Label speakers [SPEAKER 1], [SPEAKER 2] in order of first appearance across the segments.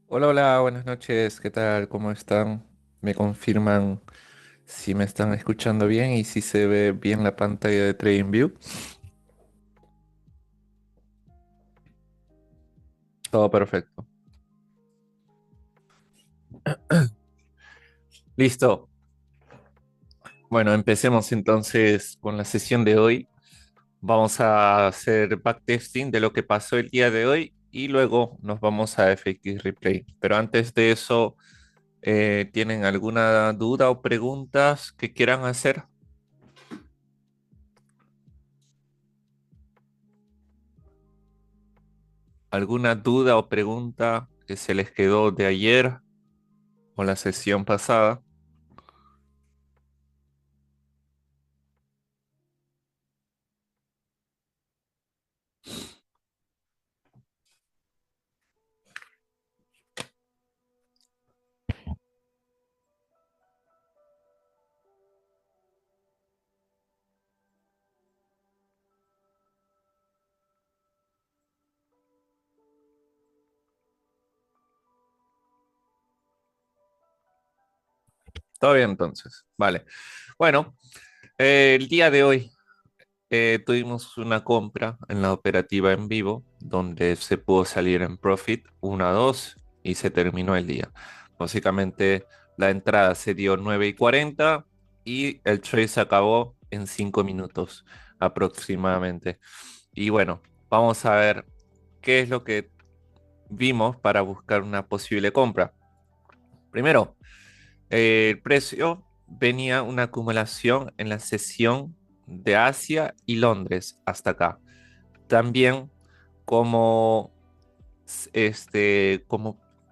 [SPEAKER 1] Hola, hola, buenas noches, ¿qué tal? ¿Cómo están? ¿Me confirman si me están escuchando bien y si se ve bien la pantalla de TradingView? Todo perfecto. Listo. Bueno, empecemos entonces con la sesión de hoy. Vamos a hacer backtesting de lo que pasó el día de hoy y luego nos vamos a FX Replay. Pero antes de eso, ¿tienen alguna duda o preguntas que quieran hacer? ¿Alguna duda o pregunta que se les quedó de ayer o la sesión pasada? Todo bien entonces. Vale. Bueno, el día de hoy tuvimos una compra en la operativa en vivo donde se pudo salir en profit 1 a 2 y se terminó el día. Básicamente la entrada se dio 9:40 y el trade se acabó en 5 minutos aproximadamente. Y bueno, vamos a ver qué es lo que vimos para buscar una posible compra. Primero, el precio venía una acumulación en la sesión de Asia y Londres hasta acá. También como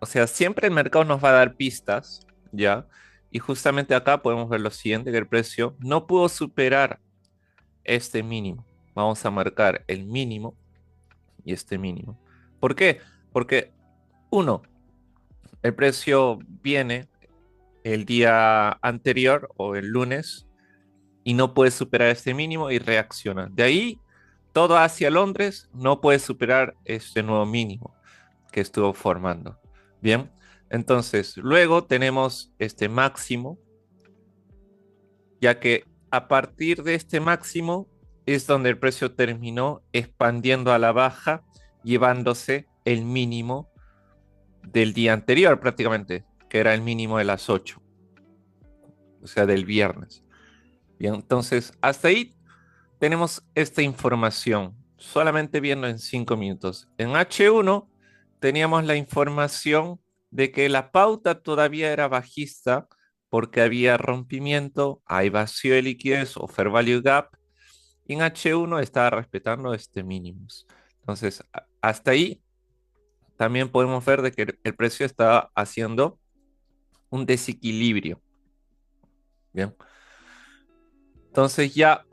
[SPEAKER 1] o sea, siempre el mercado nos va a dar pistas, ¿ya? Y justamente acá podemos ver lo siguiente, que el precio no pudo superar este mínimo. Vamos a marcar el mínimo y este mínimo. ¿Por qué? Porque uno, el precio viene el día anterior o el lunes y no puede superar este mínimo y reacciona. De ahí, todo hacia Londres no puede superar este nuevo mínimo que estuvo formando. Bien, entonces luego tenemos este máximo, ya que a partir de este máximo es donde el precio terminó expandiendo a la baja, llevándose el mínimo del día anterior prácticamente, que era el mínimo de las 8, o sea, del viernes. Bien, entonces hasta ahí tenemos esta información, solamente viendo en 5 minutos. En H1 teníamos la información de que la pauta todavía era bajista porque había rompimiento, hay vacío de liquidez o fair value gap, y en H1 estaba respetando este mínimos. Entonces, hasta ahí también podemos ver de que el precio estaba haciendo un desequilibrio. Bien, entonces ya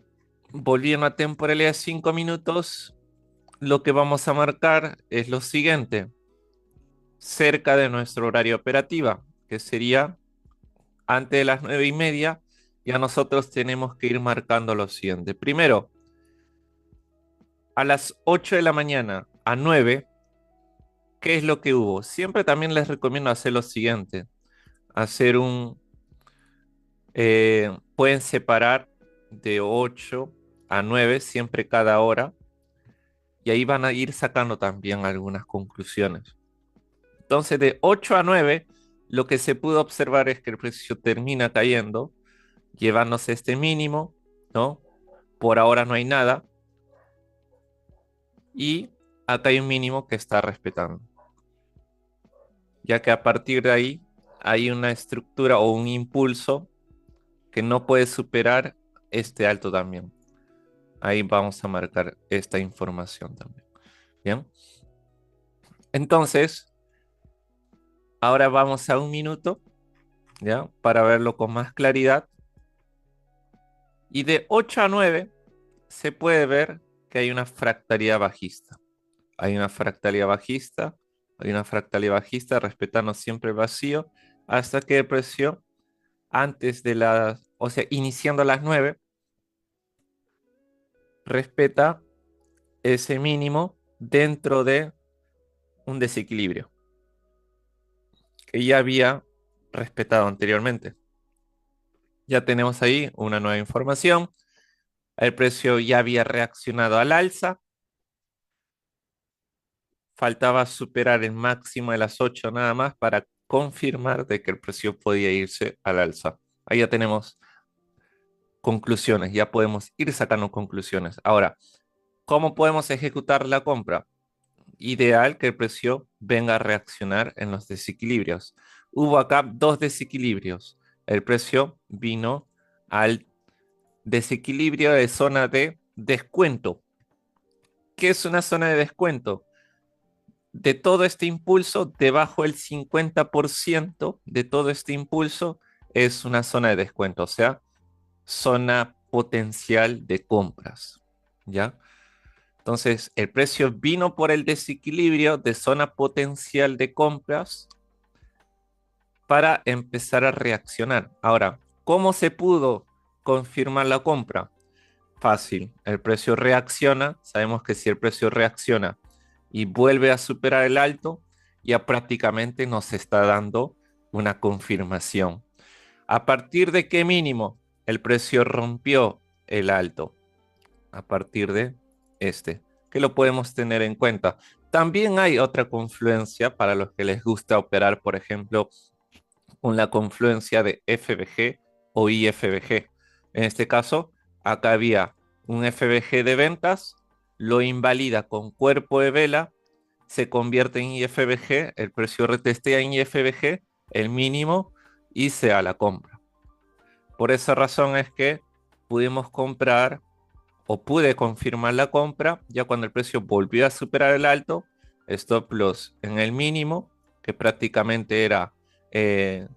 [SPEAKER 1] volviendo a temporalidad de 5 minutos, lo que vamos a marcar es lo siguiente, cerca de nuestro horario operativa, que sería antes de las 9:30, ya nosotros tenemos que ir marcando lo siguiente. Primero, a las 8 de la mañana a 9, ¿qué es lo que hubo? Siempre también les recomiendo hacer lo siguiente, hacer pueden separar de 8 a 9 siempre cada hora, y ahí van a ir sacando también algunas conclusiones. Entonces, de 8 a 9, lo que se pudo observar es que el precio termina cayendo, llevándose este mínimo, ¿no? Por ahora no hay nada. Y acá hay un mínimo que está respetando, ya que a partir de ahí hay una estructura o un impulso que no puede superar este alto también. Ahí vamos a marcar esta información también. Bien. Entonces, ahora vamos a un minuto, ¿ya? Para verlo con más claridad. Y de 8 a 9 se puede ver que hay una fractalidad bajista. Hay una fractalidad bajista, hay una fractalidad bajista respetando siempre el vacío hasta que el precio antes de las, o sea, iniciando a las 9, respeta ese mínimo dentro de un desequilibrio. que ya había respetado anteriormente. Ya tenemos ahí una nueva información. El precio ya había reaccionado al alza. Faltaba superar el máximo de las 8 nada más para confirmar de que el precio podía irse al alza. Ahí ya tenemos conclusiones, ya podemos ir sacando conclusiones. Ahora, ¿cómo podemos ejecutar la compra? Ideal que el precio venga a reaccionar en los desequilibrios. Hubo acá dos desequilibrios. El precio vino al desequilibrio de zona de descuento. ¿Qué es una zona de descuento? De todo este impulso, debajo del 50% de todo este impulso es una zona de descuento, o sea, zona potencial de compras, ¿ya? Entonces, el precio vino por el desequilibrio de zona potencial de compras para empezar a reaccionar. Ahora, ¿cómo se pudo confirmar la compra? Fácil, el precio reacciona, sabemos que si el precio reacciona y vuelve a superar el alto, ya prácticamente nos está dando una confirmación. ¿A partir de qué mínimo el precio rompió el alto? A partir de este, que lo podemos tener en cuenta. También hay otra confluencia para los que les gusta operar, por ejemplo, con la confluencia de FBG o IFBG. En este caso, acá había un FBG de ventas, lo invalida con cuerpo de vela, se convierte en IFBG, el precio retestea en IFBG, el mínimo, y se da la compra. Por esa razón es que pudimos comprar o pude confirmar la compra ya cuando el precio volvió a superar el alto, stop loss en el mínimo, que prácticamente era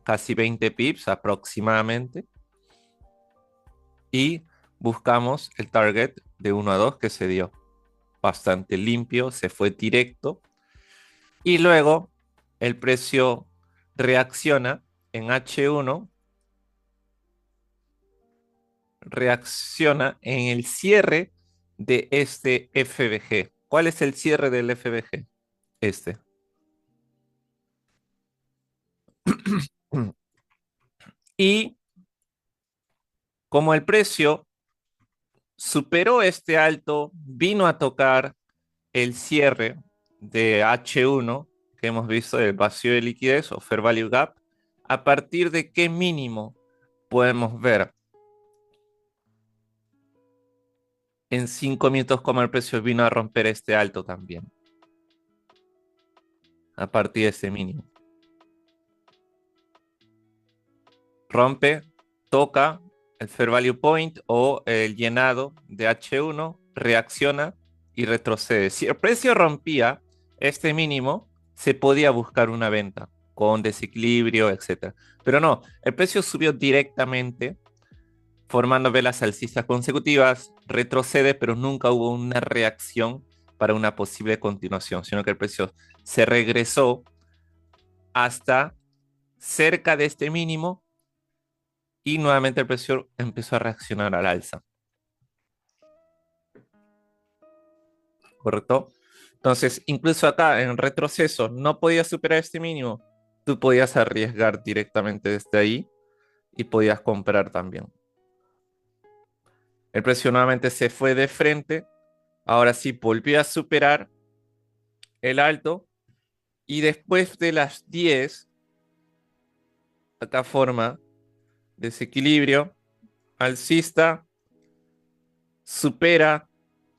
[SPEAKER 1] casi 20 pips aproximadamente, y buscamos el target de 1 a 2 que se dio bastante limpio, se fue directo, y luego el precio reacciona en H1, reacciona en el cierre de este FBG. ¿Cuál es el cierre del FBG? Este. Y como el precio superó este alto, vino a tocar el cierre de H1 que hemos visto del vacío de liquidez o Fair Value Gap, ¿a partir de qué mínimo podemos ver en 5 minutos cómo el precio vino a romper este alto también? A partir de ese mínimo. Rompe, toca el Fair Value Point o el llenado de H1, reacciona y retrocede. Si el precio rompía este mínimo, se podía buscar una venta con desequilibrio, etcétera. Pero no, el precio subió directamente, formando velas alcistas consecutivas, retrocede, pero nunca hubo una reacción para una posible continuación, sino que el precio se regresó hasta cerca de este mínimo y nuevamente el precio empezó a reaccionar al alza. ¿Correcto? Entonces, incluso acá en retroceso no podías superar este mínimo, tú podías arriesgar directamente desde ahí y podías comprar también. El precio nuevamente se fue de frente, ahora sí volvió a superar el alto y después de las 10, acá forma desequilibrio alcista, supera,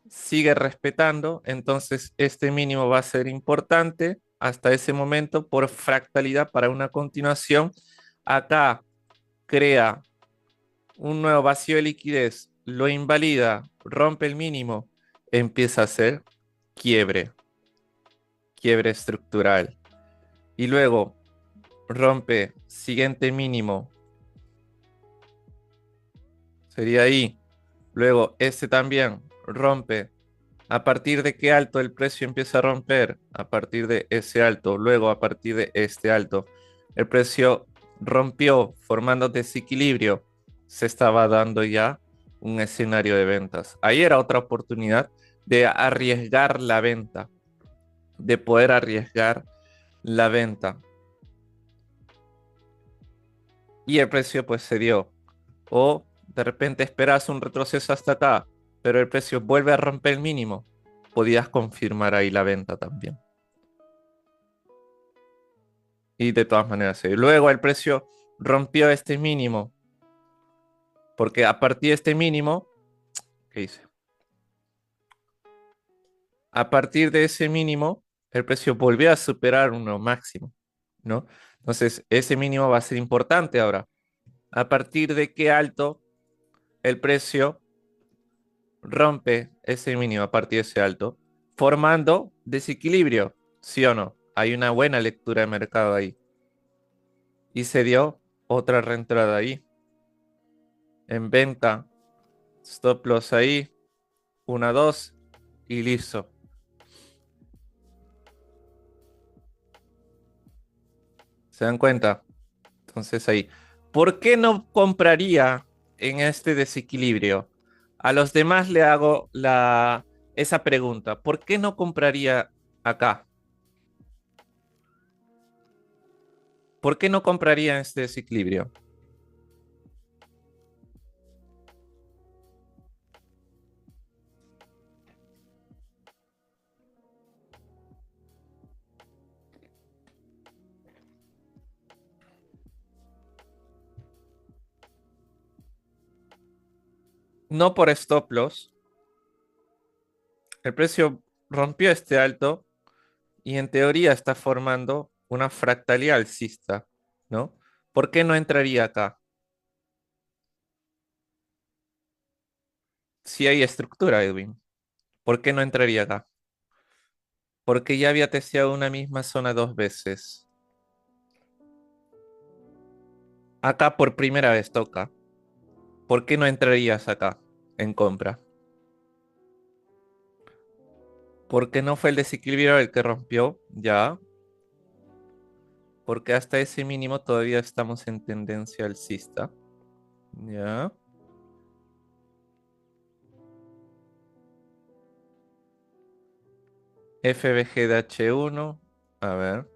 [SPEAKER 1] sigue respetando, entonces este mínimo va a ser importante hasta ese momento por fractalidad para una continuación. Acá crea un nuevo vacío de liquidez, lo invalida, rompe el mínimo, empieza a hacer quiebre, quiebre estructural. Y luego rompe siguiente mínimo, sería ahí. Luego este también rompe. ¿A partir de qué alto el precio empieza a romper? A partir de ese alto. Luego, a partir de este alto, el precio rompió formando desequilibrio. Se estaba dando ya un escenario de ventas. Ahí era otra oportunidad de arriesgar la venta, de poder arriesgar la venta. y el precio pues se dio. O de repente esperas un retroceso hasta acá, pero el precio vuelve a romper el mínimo. Podías confirmar ahí la venta también. Y de todas maneras, luego el precio rompió este mínimo, porque a partir de este mínimo, ¿qué dice? A partir de ese mínimo, el precio volvió a superar uno máximo, ¿no? Entonces, ese mínimo va a ser importante ahora. ¿A partir de qué alto el precio rompe ese mínimo a partir de ese alto, formando desequilibrio? ¿Sí o no? Hay una buena lectura de mercado ahí. Y se dio otra reentrada ahí. En venta, stop loss ahí, una, dos y listo. ¿Se dan cuenta? Entonces ahí, ¿por qué no compraría en este desequilibrio? A los demás le hago esa pregunta. ¿Por qué no compraría acá? ¿Por qué no compraría en este desequilibrio? No por stop loss. El precio rompió este alto y en teoría está formando una fractalidad alcista, ¿no? ¿Por qué no entraría acá? Si hay estructura, Edwin. ¿Por qué no entraría acá? Porque ya había testeado una misma zona dos veces. Acá por primera vez toca. ¿Por qué no entrarías acá en compra? Porque no fue el desequilibrio el que rompió, ya. Porque hasta ese mínimo todavía estamos en tendencia alcista, ya. FBG de H1, a ver,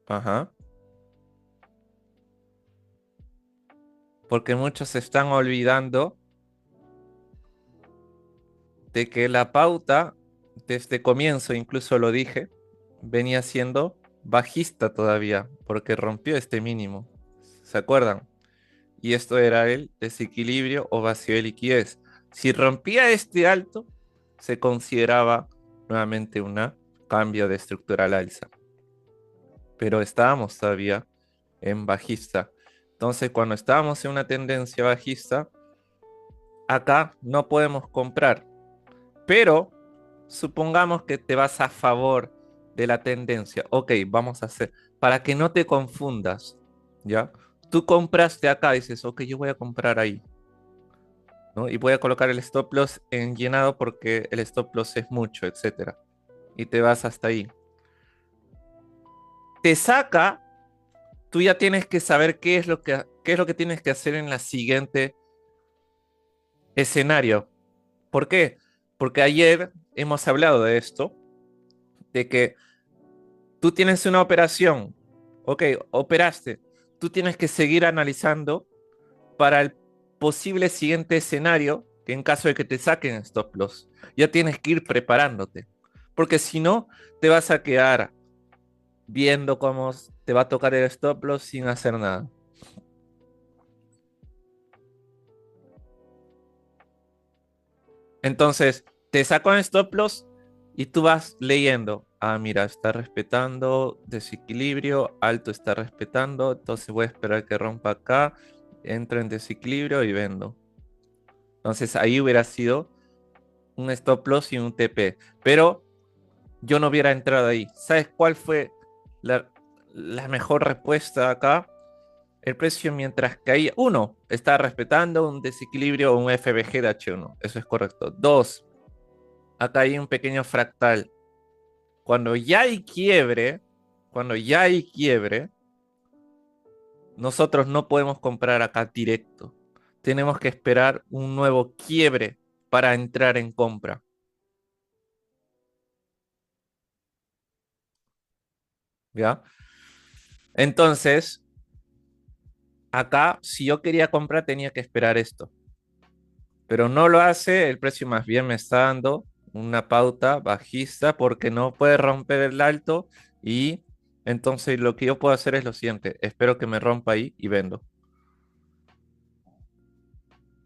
[SPEAKER 1] ajá. Porque muchos se están olvidando de que la pauta, desde comienzo, incluso lo dije, venía siendo bajista todavía, porque rompió este mínimo. ¿Se acuerdan? Y esto era el desequilibrio o vacío de liquidez. Si rompía este alto, se consideraba nuevamente un cambio de estructura al alza, pero estábamos todavía en bajista. Entonces, cuando estábamos en una tendencia bajista, acá no podemos comprar, pero supongamos que te vas a favor de la tendencia. Ok, vamos a hacer, para que no te confundas, ¿ya? Tú compraste acá, dices, ok, yo voy a comprar ahí, ¿no? Y voy a colocar el stop loss en llenado porque el stop loss es mucho, etcétera. Y te vas hasta ahí. Te saca, tú ya tienes que saber qué es lo que tienes que hacer en la siguiente escenario. ¿Por qué? Porque ayer hemos hablado de esto, de que tú tienes una operación, ok, operaste, tú tienes que seguir analizando para el posible siguiente escenario, que en caso de que te saquen stop loss, ya tienes que ir preparándote, porque si no, te vas a quedar viendo cómo te va a tocar el stop loss sin hacer nada. Entonces, te saco en stop loss y tú vas leyendo. Ah, mira, está respetando desequilibrio, alto está respetando, entonces voy a esperar que rompa acá, entro en desequilibrio y vendo. Entonces ahí hubiera sido un stop loss y un TP, pero yo no hubiera entrado ahí. ¿Sabes cuál fue la, la mejor respuesta acá? El precio mientras caía, uno, está respetando un desequilibrio o un FBG de H1, eso es correcto. Dos, acá hay un pequeño fractal. Cuando ya hay quiebre, cuando ya hay quiebre, nosotros no podemos comprar acá directo. Tenemos que esperar un nuevo quiebre para entrar en compra. ¿Ya? Entonces, Acá, si yo quería comprar, tenía que esperar esto, pero no lo hace, el precio más bien me está dando una pauta bajista porque no puede romper el alto y entonces lo que yo puedo hacer es lo siguiente, espero que me rompa ahí y vendo.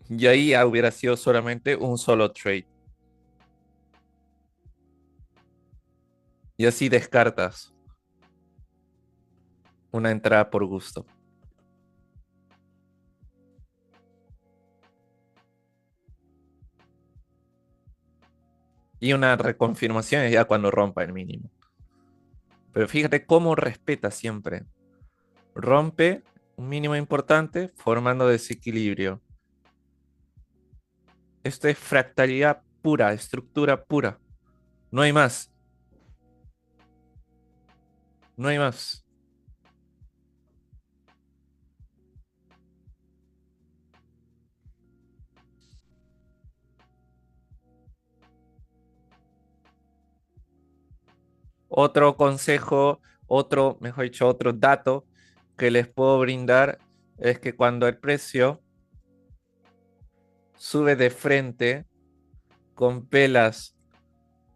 [SPEAKER 1] Y ahí ya hubiera sido solamente un solo trade. Y así descartas una entrada por gusto. Y una reconfirmación es ya cuando rompa el mínimo. Pero fíjate cómo respeta siempre. Rompe un mínimo importante formando desequilibrio. Esto es fractalidad pura, estructura pura. No hay más, no hay más. Otro consejo, otro, mejor dicho, otro dato que les puedo brindar es que cuando el precio sube de frente con velas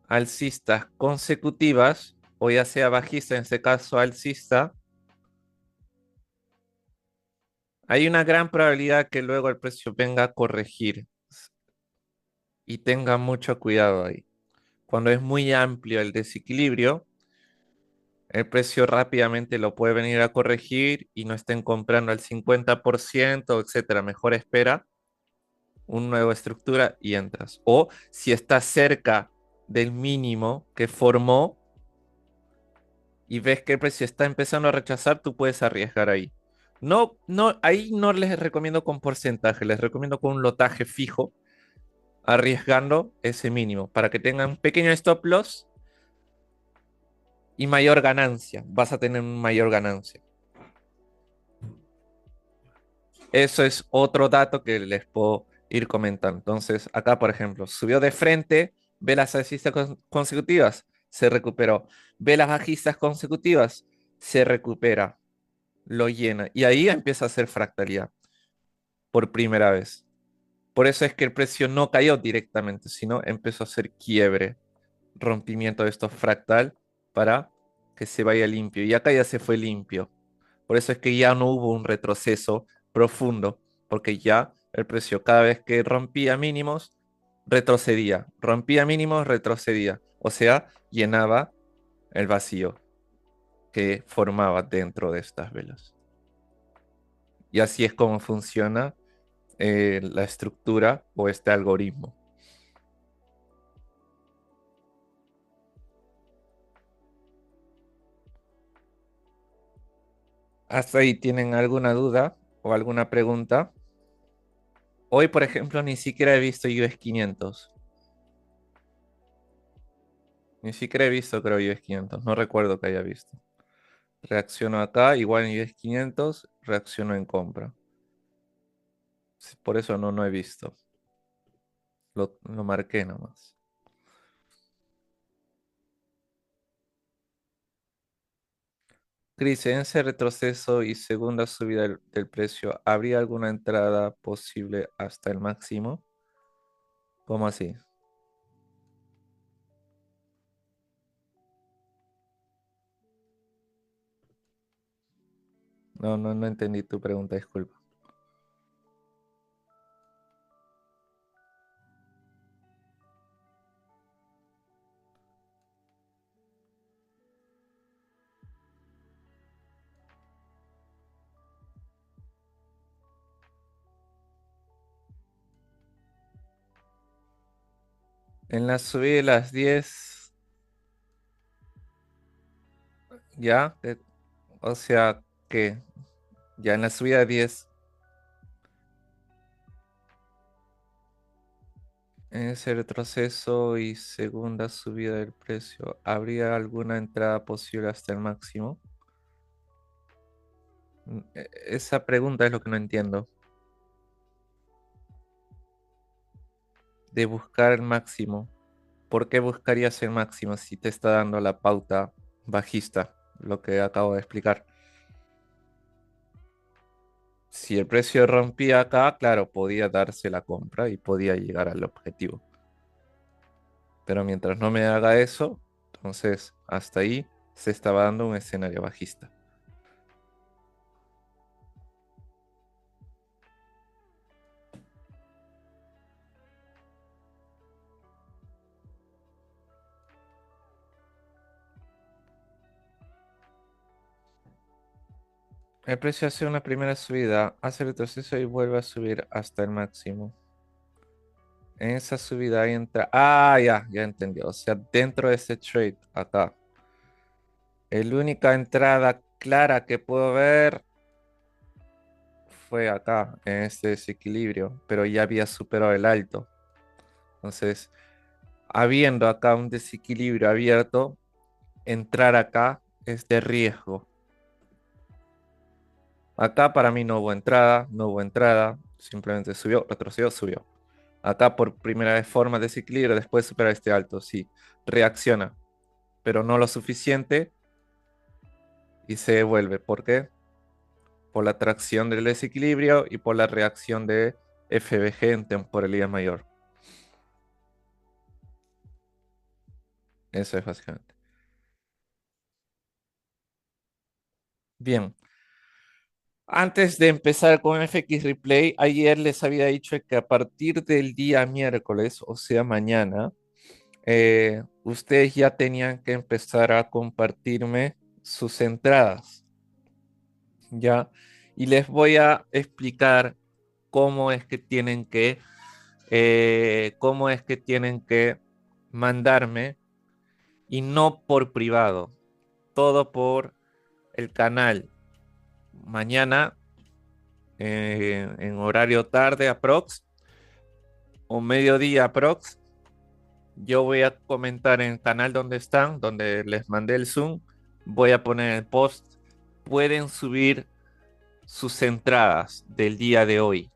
[SPEAKER 1] alcistas consecutivas, o ya sea bajista, en este caso alcista, hay una gran probabilidad que luego el precio venga a corregir y tenga mucho cuidado ahí. Cuando es muy amplio el desequilibrio, el precio rápidamente lo puede venir a corregir y no estén comprando al 50%, etcétera. Mejor espera una nueva estructura y entras. O si está cerca del mínimo que formó y ves que el precio está empezando a rechazar, tú puedes arriesgar ahí. No, no, ahí no les recomiendo con porcentaje, les recomiendo con un lotaje fijo, arriesgando ese mínimo para que tengan un pequeño stop loss y mayor ganancia. Vas a tener mayor ganancia. Eso es otro dato que les puedo ir comentando. Entonces, acá, por ejemplo, subió de frente, ve las alcistas consecutivas, se recuperó. Ve las bajistas consecutivas, se recupera, lo llena. Y ahí empieza a hacer fractalidad por primera vez. Por eso es que el precio no cayó directamente, sino empezó a hacer quiebre, rompimiento de esto fractal para que se vaya limpio. Y acá ya se fue limpio. Por eso es que ya no hubo un retroceso profundo, porque ya el precio cada vez que rompía mínimos, retrocedía, rompía mínimos, retrocedía, o sea, llenaba el vacío que formaba dentro de estas velas. Y así es como funciona la estructura o este algoritmo. ¿Hasta ahí tienen alguna duda o alguna pregunta? Hoy, por ejemplo, ni siquiera he visto US 500. Ni siquiera he visto, creo, US 500. No recuerdo que haya visto. Reacciono acá, igual en US 500, reacciono en compra. Sí, por eso no he visto. Lo marqué nomás. Cris, en ese retroceso y segunda subida del precio, ¿habría alguna entrada posible hasta el máximo? ¿Cómo así? No entendí tu pregunta, disculpa. En la subida de las 10, ya, o sea que ya en la subida de 10, en ese retroceso y segunda subida del precio, ¿habría alguna entrada posible hasta el máximo? Esa pregunta es lo que no entiendo. De buscar el máximo. ¿Por qué buscarías el máximo si te está dando la pauta bajista? Lo que acabo de explicar. Si el precio rompía acá, claro, podía darse la compra y podía llegar al objetivo. Pero mientras no me haga eso, entonces hasta ahí se estaba dando un escenario bajista. El precio hace una primera subida, hace retroceso y vuelve a subir hasta el máximo. En esa subida entra. Ah, ya entendí. O sea, dentro de ese trade, acá. La única entrada clara que puedo ver fue acá, en este desequilibrio, pero ya había superado el alto. Entonces, habiendo acá un desequilibrio abierto, entrar acá es de riesgo. Acá para mí no hubo entrada, no hubo entrada, simplemente subió, retrocedió, subió. Acá por primera vez forma desequilibrio, después supera este alto, sí, reacciona, pero no lo suficiente y se devuelve. ¿Por qué? Por la atracción del desequilibrio y por la reacción de FBG en temporalidad mayor. Eso es básicamente. Bien, antes de empezar con FX Replay, ayer les había dicho que a partir del día miércoles, o sea, mañana, ustedes ya tenían que empezar a compartirme sus entradas, ¿ya? Y les voy a explicar cómo es que cómo es que tienen que mandarme y no por privado, todo por el canal. Mañana, en horario tarde aprox o mediodía aprox, yo voy a comentar en el canal donde están, donde les mandé el Zoom, voy a poner el post. Pueden subir sus entradas del día de hoy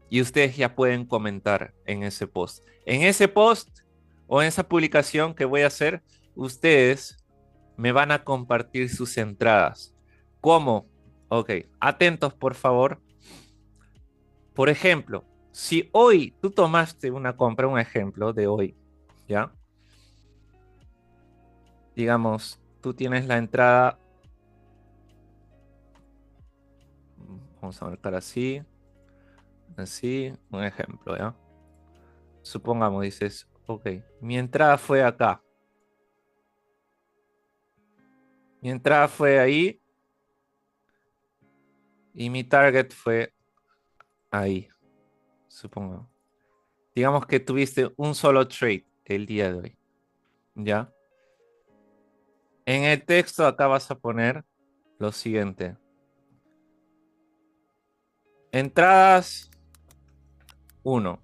[SPEAKER 1] y ustedes ya pueden comentar en ese post. En ese post o en esa publicación que voy a hacer, ustedes me van a compartir sus entradas. ¿Cómo? Ok, atentos por favor. Por ejemplo, si hoy tú tomaste una compra, un ejemplo de hoy, ¿ya? Digamos, tú tienes la entrada, vamos a marcar así, así, un ejemplo, ¿ya? Supongamos, dices, ok, mi entrada fue acá, mi entrada fue ahí y mi target fue ahí, supongamos. Digamos que tuviste un solo trade el día de hoy, ¿ya? En el texto acá vas a poner lo siguiente. Entradas 1.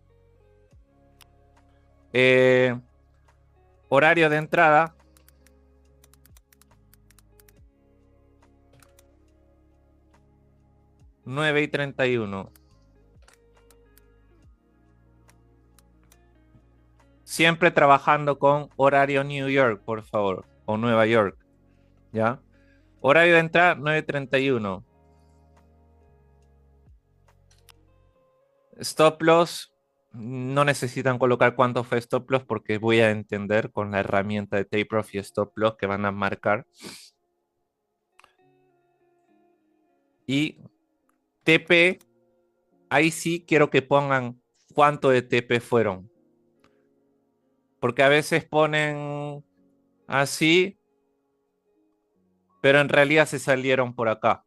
[SPEAKER 1] Horario de entrada 9:31. Siempre trabajando con horario New York, por favor, o Nueva York, ¿ya? Horario de entrada 9:31. Stop loss, no necesitan colocar cuánto fue stop loss porque voy a entender con la herramienta de Tape Off y Stop Loss que van a marcar. Y TP, ahí sí quiero que pongan cuánto de TP fueron. Porque a veces ponen así, pero en realidad se salieron por acá.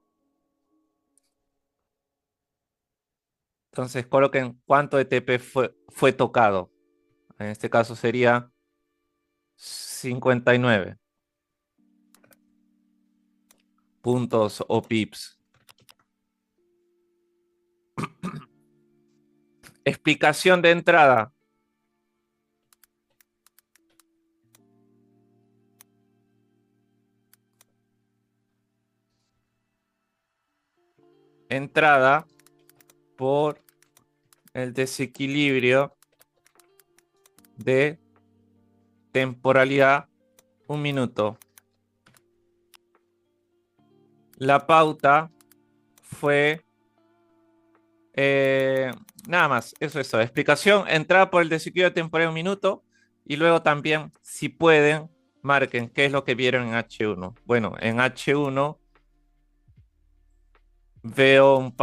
[SPEAKER 1] Entonces coloquen cuánto de TP fue tocado. En este caso sería 59 puntos o pips. Explicación de entrada. Entrada por el desequilibrio de temporalidad 1 minuto. La pauta fue Eh, Nada más, eso. Explicación, entrada por el desequilibrio temporal 1 minuto y luego también, si pueden, marquen qué es lo que vieron en H1. Bueno, en H1 veo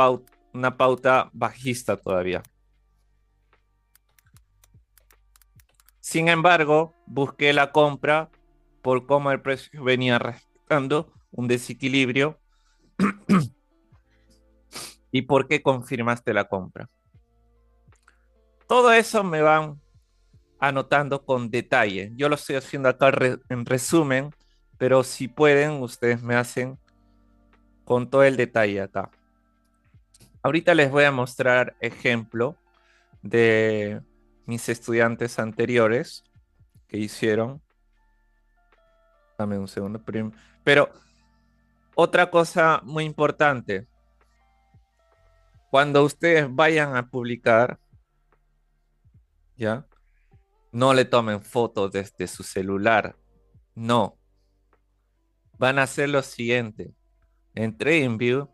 [SPEAKER 1] una pauta bajista todavía. Sin embargo, busqué la compra por cómo el precio venía respetando un desequilibrio y por qué confirmaste la compra. Todo eso me van anotando con detalle. Yo lo estoy haciendo acá en resumen, pero si pueden, ustedes me hacen con todo el detalle acá. Ahorita les voy a mostrar ejemplo de mis estudiantes anteriores que hicieron. Dame un segundo. Pero otra cosa muy importante, cuando ustedes vayan a publicar, ¿ya? No le tomen fotos desde su celular. No, van a hacer lo siguiente. En TradingView,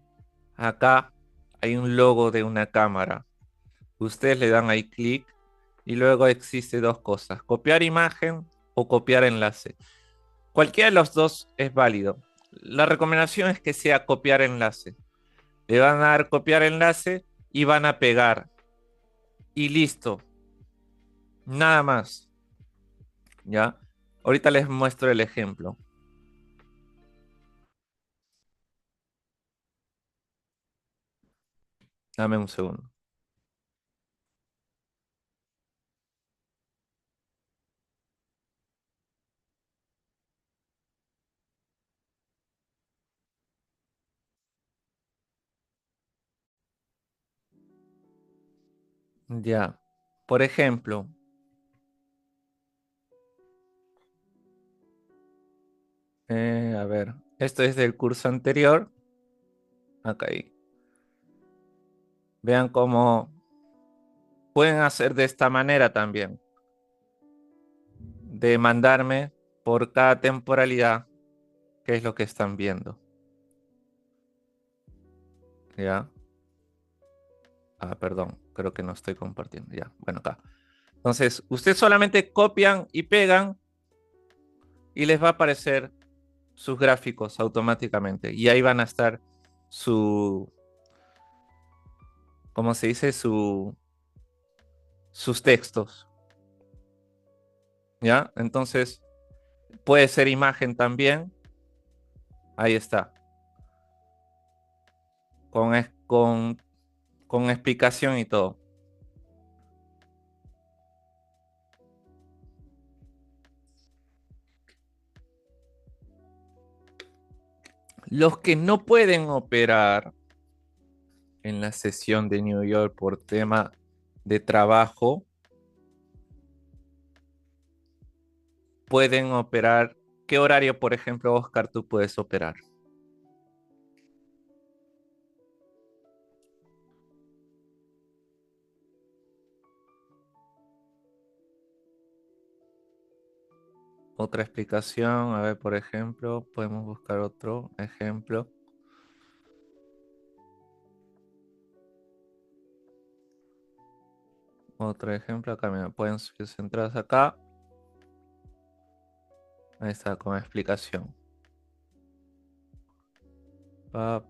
[SPEAKER 1] acá hay un logo de una cámara. Ustedes le dan ahí clic y luego existe dos cosas, copiar imagen o copiar enlace. Cualquiera de los dos es válido. La recomendación es que sea copiar enlace. Le van a dar copiar enlace y van a pegar. Y listo. Nada más. ¿Ya? Ahorita les muestro el ejemplo. Dame un segundo. Ya. Por ejemplo, a ver, esto es del curso anterior. Acá ahí. Vean cómo pueden hacer de esta manera también. De mandarme por cada temporalidad qué es lo que están viendo. ¿Ya? Ah, perdón, creo que no estoy compartiendo. Ya, bueno, acá. Entonces, ustedes solamente copian y pegan y les va a aparecer sus gráficos automáticamente. Y ahí van a estar su, ¿cómo se dice? Sus textos. ¿Ya? Entonces, puede ser imagen también. Ahí está. Con explicación y todo. Los que no pueden operar en la sesión de New York por tema de trabajo, pueden operar. ¿Qué horario, por ejemplo, Oscar, tú puedes operar? Otra explicación, a ver, por ejemplo, podemos buscar otro ejemplo. Otro ejemplo, acá mira, pueden centrarse acá. Ahí está, con explicación. Pa-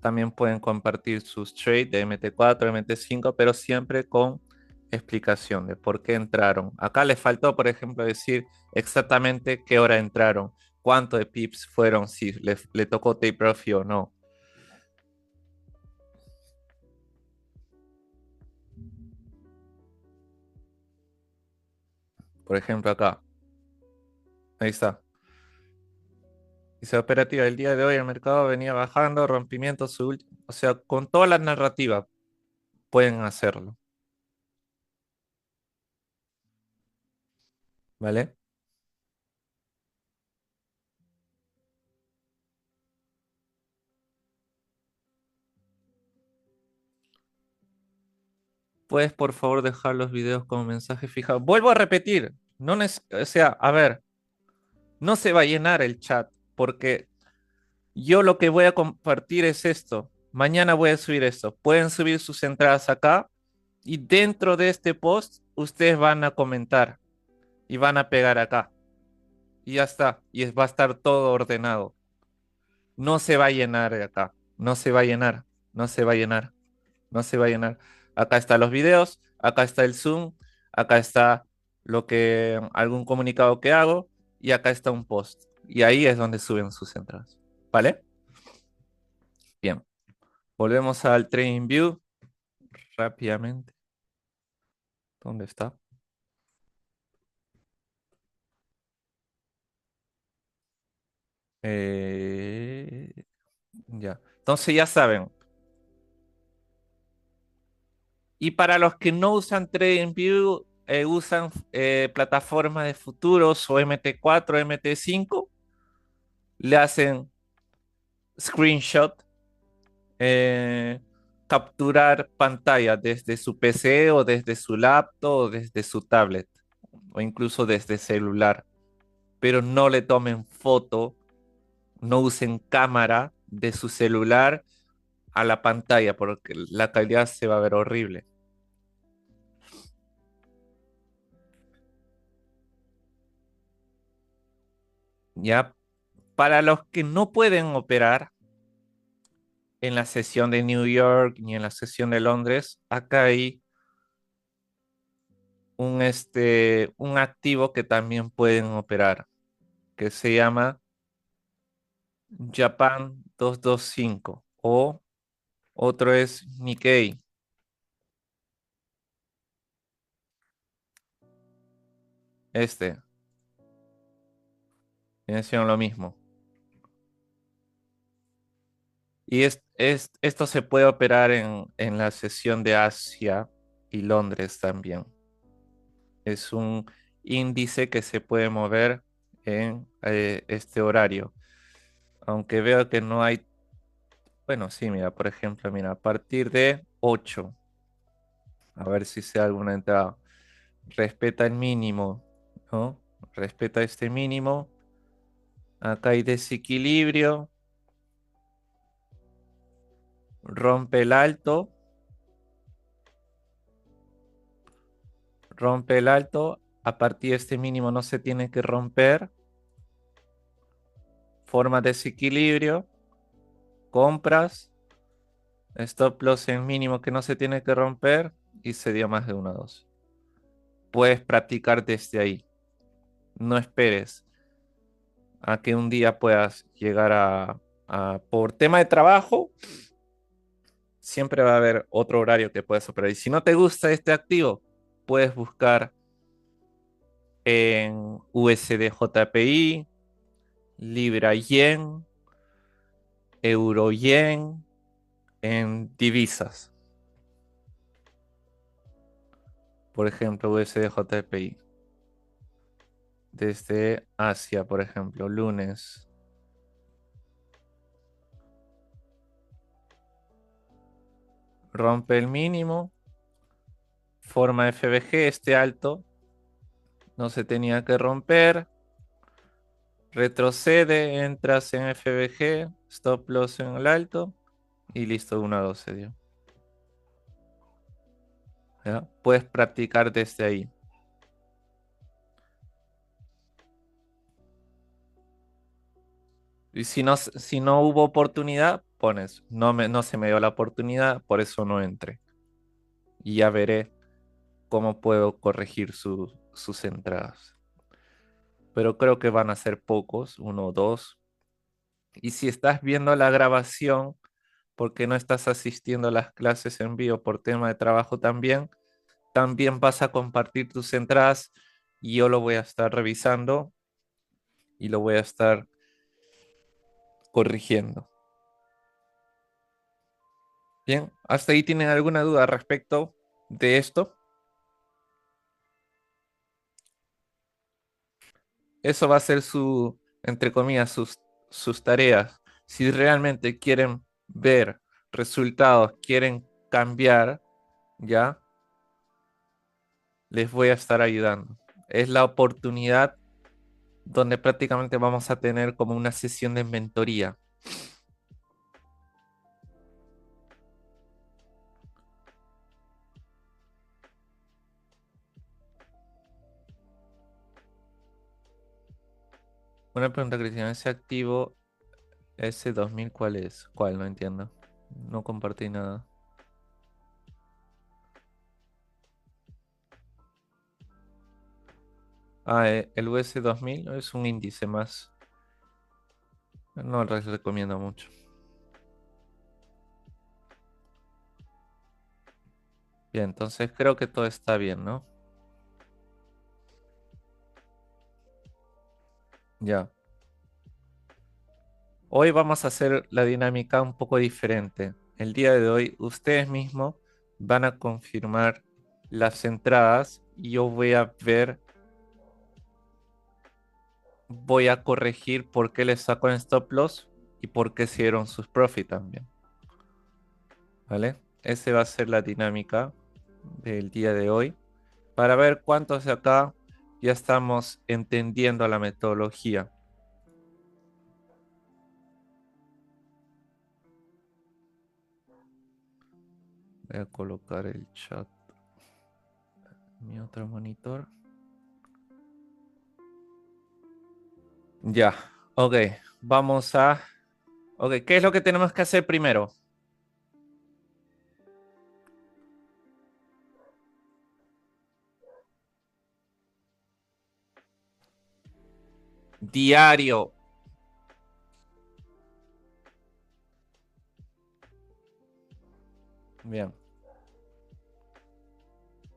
[SPEAKER 1] También pueden compartir sus trades de MT4, MT5, pero siempre con explicación de por qué entraron. Acá les faltó, por ejemplo, decir exactamente qué hora entraron, cuánto de pips fueron, si le tocó take profit o no. Por ejemplo, acá. Ahí está. Dice operativa, el día de hoy el mercado venía bajando, rompimiento, o sea, con toda la narrativa pueden hacerlo, ¿vale? Puedes por favor dejar los videos como mensaje fijado. Vuelvo a repetir, o sea, a ver, no se va a llenar el chat porque yo lo que voy a compartir es esto. Mañana voy a subir esto. Pueden subir sus entradas acá y dentro de este post ustedes van a comentar y van a pegar acá. Y ya está. Y va a estar todo ordenado. No se va a llenar de acá. No se va a llenar. No se va a llenar. No se va a llenar. Acá están los videos. Acá está el Zoom. Acá está lo que algún comunicado que hago. Y acá está un post. Y ahí es donde suben sus entradas. ¿Vale? Bien. Volvemos al View rápidamente. ¿Dónde está? Eh, ya. Entonces ya saben. Y para los que no usan TradingView, usan plataformas de futuros o MT4, MT5, le hacen screenshot, eh, capturar pantalla desde su PC o desde su laptop o desde su tablet o incluso desde celular, pero no le tomen foto, no usen cámara de su celular a la pantalla porque la calidad se va a ver horrible. Ya, para los que no pueden operar en la sesión de New York ni en la sesión de Londres, acá hay un activo que también pueden operar, que se llama Japan 225 o otro es Nikkei, este, viene siendo lo mismo. Y esto se puede operar en la sesión de Asia y Londres también. Es un índice que se puede mover en este horario. Aunque veo que no hay, bueno, sí, mira, por ejemplo, mira, a partir de 8, a ver si sea alguna entrada. Respeta el mínimo, ¿no? Respeta este mínimo. Acá hay desequilibrio, rompe el alto, rompe el alto. A partir de este mínimo no se tiene que romper. Forma desequilibrio, compras, stop loss en mínimo que no se tiene que romper y se dio más de 1 a 2. Puedes practicar desde ahí. No esperes a que un día puedas llegar por tema de trabajo, siempre va a haber otro horario que puedes operar. Y si no te gusta este activo, puedes buscar en USD JPY, Libra Yen, Euro Yen, en divisas. Por ejemplo, USD JPY. Desde Asia, por ejemplo, lunes. Rompe el mínimo, forma FBG, este alto, no se tenía que romper. Retrocede, entras en FBG, stop loss en el alto y listo, 1 a 2 se dio. ¿Ya? Puedes practicar desde ahí. Y si no hubo oportunidad, pones, no se me dio la oportunidad, por eso no entré. Y ya veré cómo puedo corregir sus entradas. Pero creo que van a ser pocos, 1 o 2. Y si estás viendo la grabación, porque no estás asistiendo a las clases en vivo por tema de trabajo también vas a compartir tus entradas y yo lo voy a estar revisando y lo voy a estar corrigiendo. Bien, ¿hasta ahí tienen alguna duda respecto de esto? Eso va a ser entre comillas, sus tareas. Si realmente quieren ver resultados, quieren cambiar, ya les voy a estar ayudando. Es la oportunidad donde prácticamente vamos a tener como una sesión de mentoría. Una pregunta, Cristian. ¿Ese activo S2000 cuál es? ¿Cuál? No entiendo. No compartí nada. Ah, el US2000 es un índice más. No les recomiendo mucho. Bien, entonces creo que todo está bien, ¿no? Ya. Hoy vamos a hacer la dinámica un poco diferente. El día de hoy, ustedes mismos van a confirmar las entradas y yo voy a ver, voy a corregir por qué les saco en stop loss y por qué hicieron sus profit también. ¿Vale? Esa va a ser la dinámica del día de hoy. Para ver cuántos de acá ya estamos entendiendo la metodología. Voy a colocar el chat en mi otro monitor. Ya, ok. Vamos a... Ok, ¿qué es lo que tenemos que hacer primero? Diario. Bien.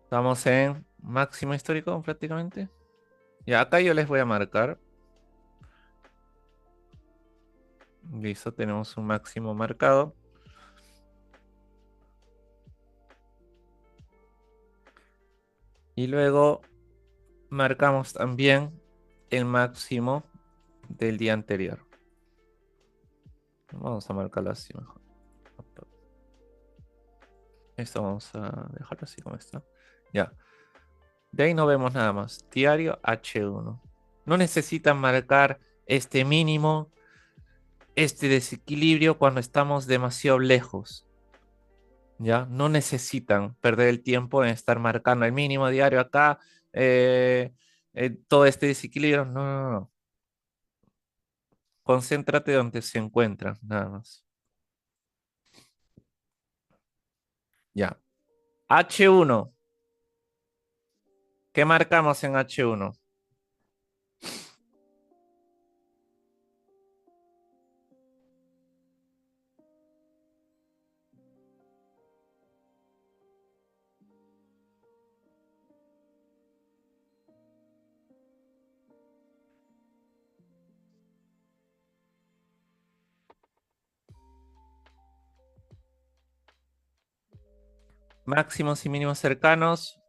[SPEAKER 1] Estamos en máximo histórico prácticamente. Ya, acá yo les voy a marcar. Listo, tenemos un máximo marcado. Y luego marcamos también el máximo del día anterior. Vamos a marcarlo así mejor. Esto vamos a dejarlo así como está. Ya. De ahí no vemos nada más. Diario H1. No necesitan marcar este mínimo, este desequilibrio cuando estamos demasiado lejos. ¿Ya? No necesitan perder el tiempo en estar marcando el mínimo diario acá, eh, todo este desequilibrio. No, no, no. Concéntrate donde se encuentran, nada más. Ya. H1. ¿Qué marcamos en H1? Máximos y mínimos cercanos,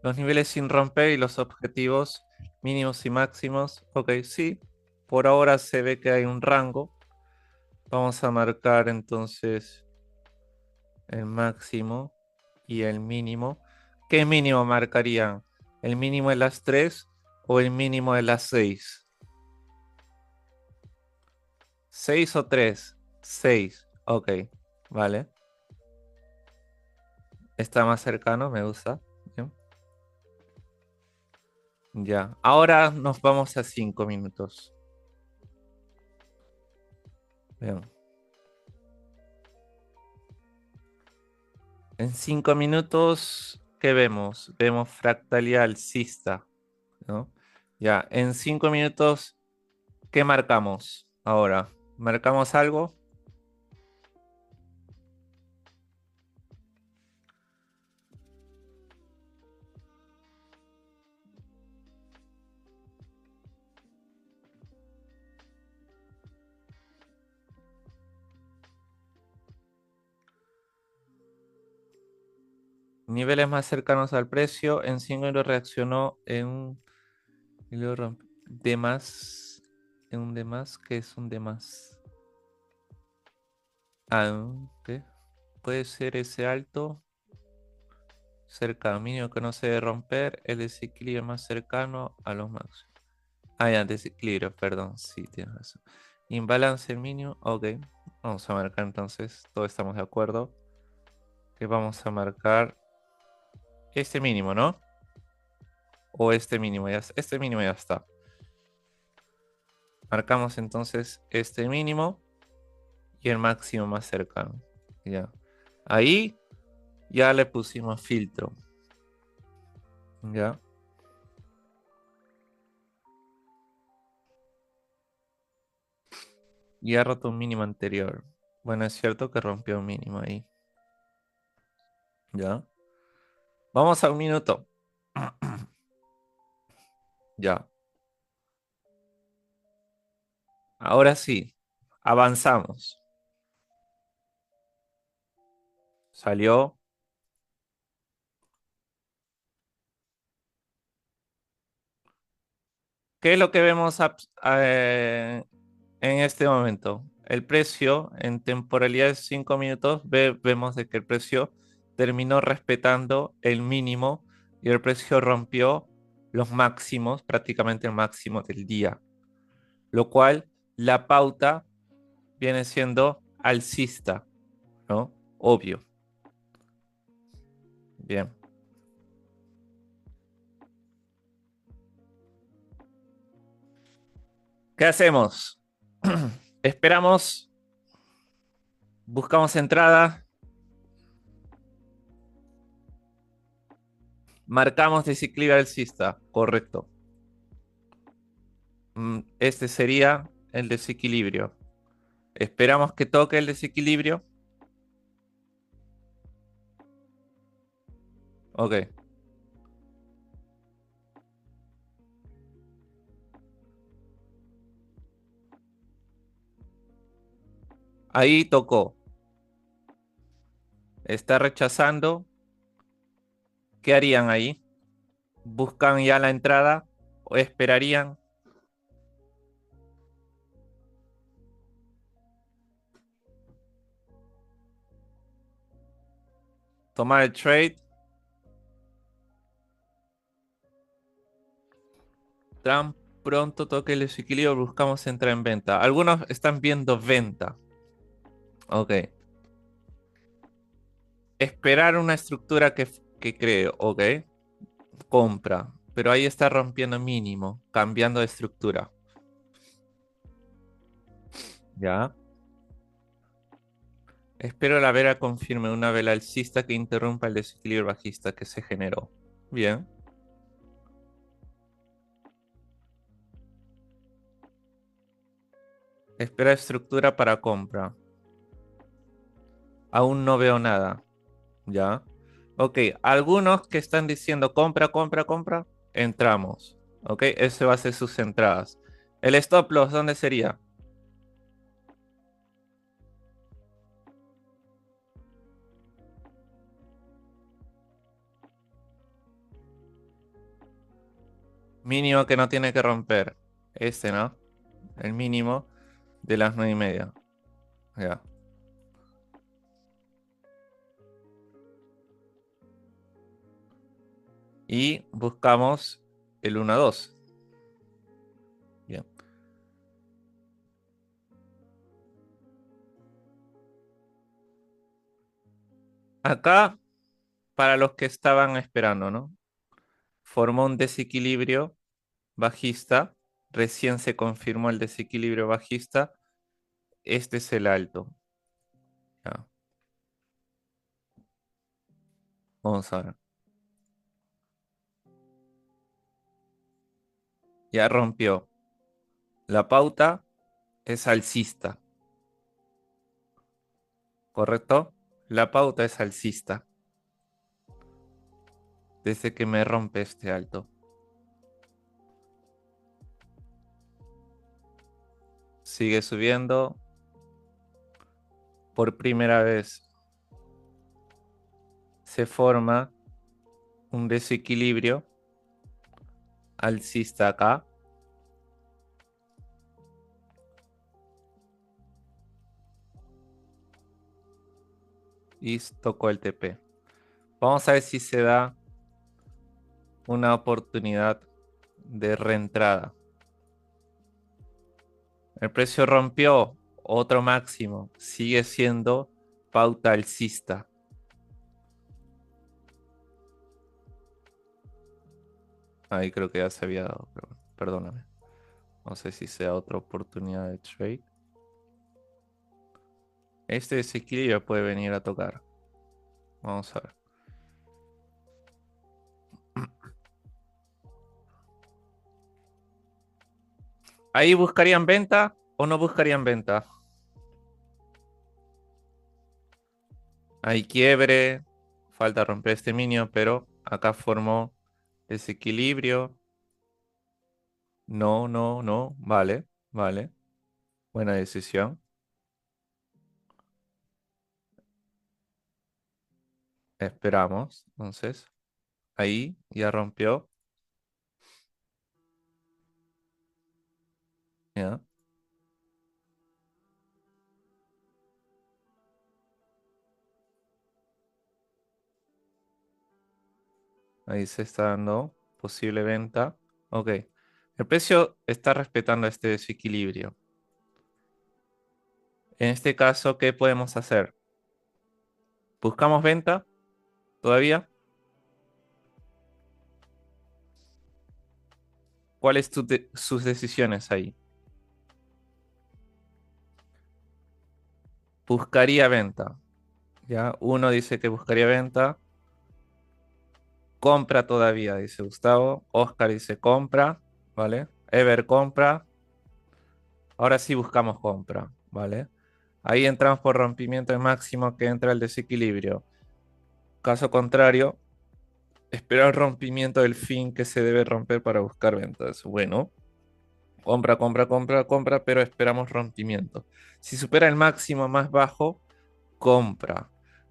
[SPEAKER 1] los niveles sin romper y los objetivos mínimos y máximos. Ok, sí. Por ahora se ve que hay un rango. Vamos a marcar entonces el máximo y el mínimo. ¿Qué mínimo marcarían? ¿El mínimo de las 3 o el mínimo de las 6? 6 o 3. 6. Ok, vale. Está más cercano, me gusta. Bien. Ya. Ahora nos vamos a 5 minutos. Bien. En 5 minutos, ¿qué vemos? Vemos fractalidad alcista, ¿no? Ya, en 5 minutos, ¿qué marcamos ahora? ¿Marcamos algo? Niveles más cercanos al precio. En 5 minutos reaccionó en un... y luego de más. En un de más. ¿Qué es un de más? Ah, ¿qué? Puede ser ese alto. Cerca mínimo que no se debe romper. El desequilibrio más cercano a los máximos. Ah, ya, desequilibrio, perdón. Sí, tienes razón. Imbalance mínimo. Ok. Vamos a marcar entonces. Todos estamos de acuerdo. Que vamos a marcar este mínimo, ¿no? O este mínimo ya, este mínimo ya está. Marcamos entonces este mínimo y el máximo más cercano. Ya. Ahí ya le pusimos filtro. Ya. Y ha roto un mínimo anterior. Bueno, es cierto que rompió un mínimo ahí. Ya. Vamos a un minuto. Ya. Ahora sí. Avanzamos. Salió. ¿Qué es lo que vemos en este momento? El precio en temporalidad de 5 minutos, vemos de que el precio terminó respetando el mínimo y el precio rompió los máximos, prácticamente el máximo del día, lo cual la pauta viene siendo alcista, ¿no? Obvio. Bien. ¿Qué hacemos? Esperamos, buscamos entrada, marcamos desequilibrio alcista, correcto. Este sería el desequilibrio. Esperamos que toque el desequilibrio. Ok. Ahí tocó. Está rechazando. ¿Qué harían ahí? ¿Buscan ya la entrada o esperarían tomar el trade? Tan pronto toque el desequilibrio, buscamos entrar en venta. Algunos están viendo venta. Ok. Esperar una estructura que creo. Ok. Compra. Pero ahí está rompiendo mínimo, cambiando de estructura. Ya. Espero la vela confirme una vela alcista que interrumpa el desequilibrio bajista que se generó. Bien. Espera estructura para compra. Aún no veo nada. Ya. Ok. Algunos que están diciendo compra, compra, compra. Entramos. Ok. Ese va a ser sus entradas. El stop loss, ¿dónde sería? Mínimo que no tiene que romper. Este, ¿no? El mínimo de las 9:30. Ya. Y buscamos el 1-2. Bien. Acá, para los que estaban esperando, ¿no? Formó un desequilibrio bajista. Recién se confirmó el desequilibrio bajista. Este es el alto. Ya. Vamos a ver. Ya rompió. La pauta es alcista, ¿correcto? La pauta es alcista. Desde que me rompe este alto. Sigue subiendo. Por primera vez se forma un desequilibrio alcista acá. Y tocó el TP. Vamos a ver si se da una oportunidad de reentrada. El precio rompió otro máximo. Sigue siendo pauta alcista. Ahí creo que ya se había dado, pero perdóname. No sé si sea otra oportunidad de trade. Este desequilibrio puede venir a tocar. Vamos a ver. ¿Ahí buscarían venta o no buscarían venta? Hay quiebre, falta romper este mínimo, pero acá formó desequilibrio. No, no, no. Vale, vale. Buena decisión. Esperamos. Entonces, ahí ya rompió. Ya. Ahí se está dando posible venta. Ok. El precio está respetando este desequilibrio. En este caso, ¿qué podemos hacer? ¿Buscamos venta todavía? ¿Cuáles sus decisiones ahí? Buscaría venta. Ya, uno dice que buscaría venta. Compra todavía, dice Gustavo. Oscar dice compra, ¿vale? Ever compra. Ahora sí buscamos compra, ¿vale? Ahí entramos por rompimiento de máximo que entra el desequilibrio. Caso contrario, espera el rompimiento del fin que se debe romper para buscar ventas. Bueno, compra, compra, compra, compra, pero esperamos rompimiento. Si supera el máximo más bajo, compra.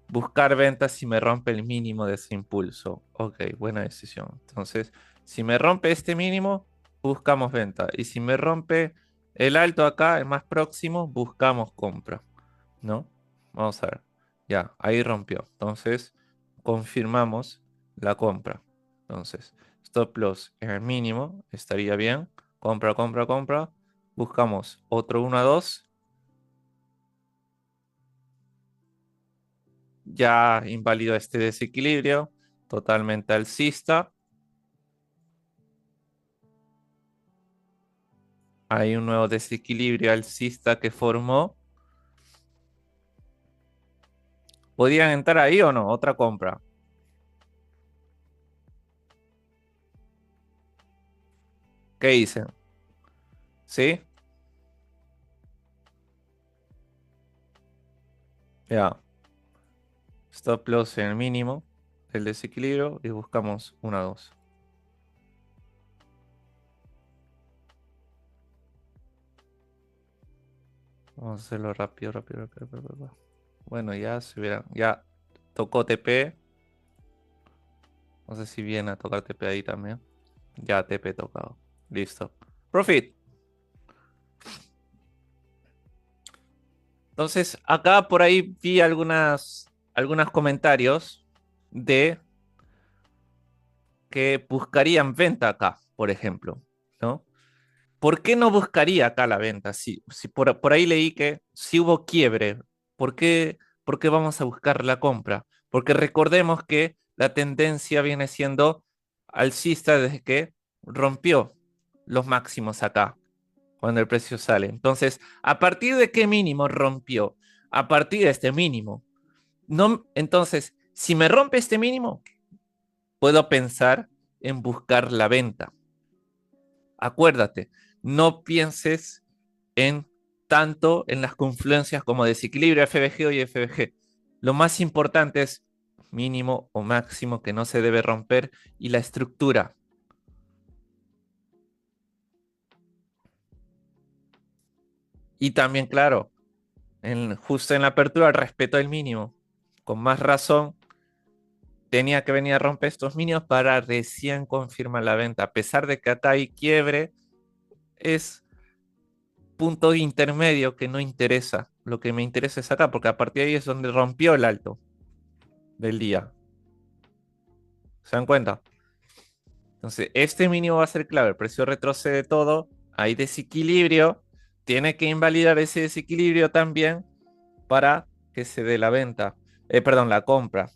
[SPEAKER 1] Buscar ventas si me rompe el mínimo de ese impulso. Ok, buena decisión. Entonces, si me rompe este mínimo, buscamos venta. Y si me rompe el alto acá, el más próximo, buscamos compra. ¿No? Vamos a ver. Ya, ahí rompió. Entonces, confirmamos la compra. Entonces, stop loss en el mínimo estaría bien. Compra, compra, compra. Buscamos otro 1 a 2. Ya inválido este desequilibrio. Totalmente alcista. Hay un nuevo desequilibrio alcista que formó. ¿Podían entrar ahí o no? Otra compra. ¿Qué dicen? ¿Sí? Ya. Stop loss en el mínimo del desequilibrio y buscamos 1 a 2. Vamos a hacerlo rápido, rápido, rápido, rápido, rápido. Bueno, ya se verá. Ya tocó TP. No sé si viene a tocar TP ahí también. Ya TP tocado. Listo. Profit. Entonces, acá por ahí vi algunos comentarios de que buscarían venta acá, por ejemplo, ¿no? ¿Por qué no buscaría acá la venta? Si por ahí leí que si hubo quiebre, por qué vamos a buscar la compra? Porque recordemos que la tendencia viene siendo alcista desde que rompió los máximos acá, cuando el precio sale. Entonces, ¿a partir de qué mínimo rompió? A partir de este mínimo. No, entonces, si me rompe este mínimo, puedo pensar en buscar la venta. Acuérdate, no pienses en tanto en las confluencias como desequilibrio FBG o IFBG. Lo más importante es mínimo o máximo que no se debe romper y la estructura. Y también, claro, justo en la apertura respetó el mínimo. Con más razón, tenía que venir a romper estos mínimos para recién confirmar la venta. A pesar de que acá hay quiebre, es punto intermedio que no interesa. Lo que me interesa es acá, porque a partir de ahí es donde rompió el alto del día. ¿Se dan cuenta? Entonces, este mínimo va a ser clave. El precio retrocede todo, hay desequilibrio, tiene que invalidar ese desequilibrio también para que se dé la venta, perdón, la compra.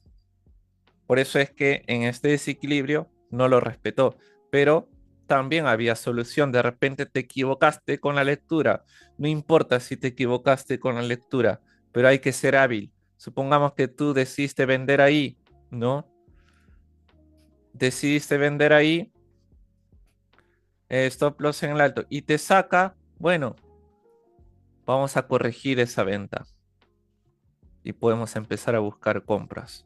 [SPEAKER 1] Por eso es que en este desequilibrio no lo respetó, pero también había solución. De repente te equivocaste con la lectura. No importa si te equivocaste con la lectura, pero hay que ser hábil. Supongamos que tú decidiste vender ahí, ¿no? Decidiste vender ahí, stop loss en el alto, y te saca, bueno, vamos a corregir esa venta y podemos empezar a buscar compras.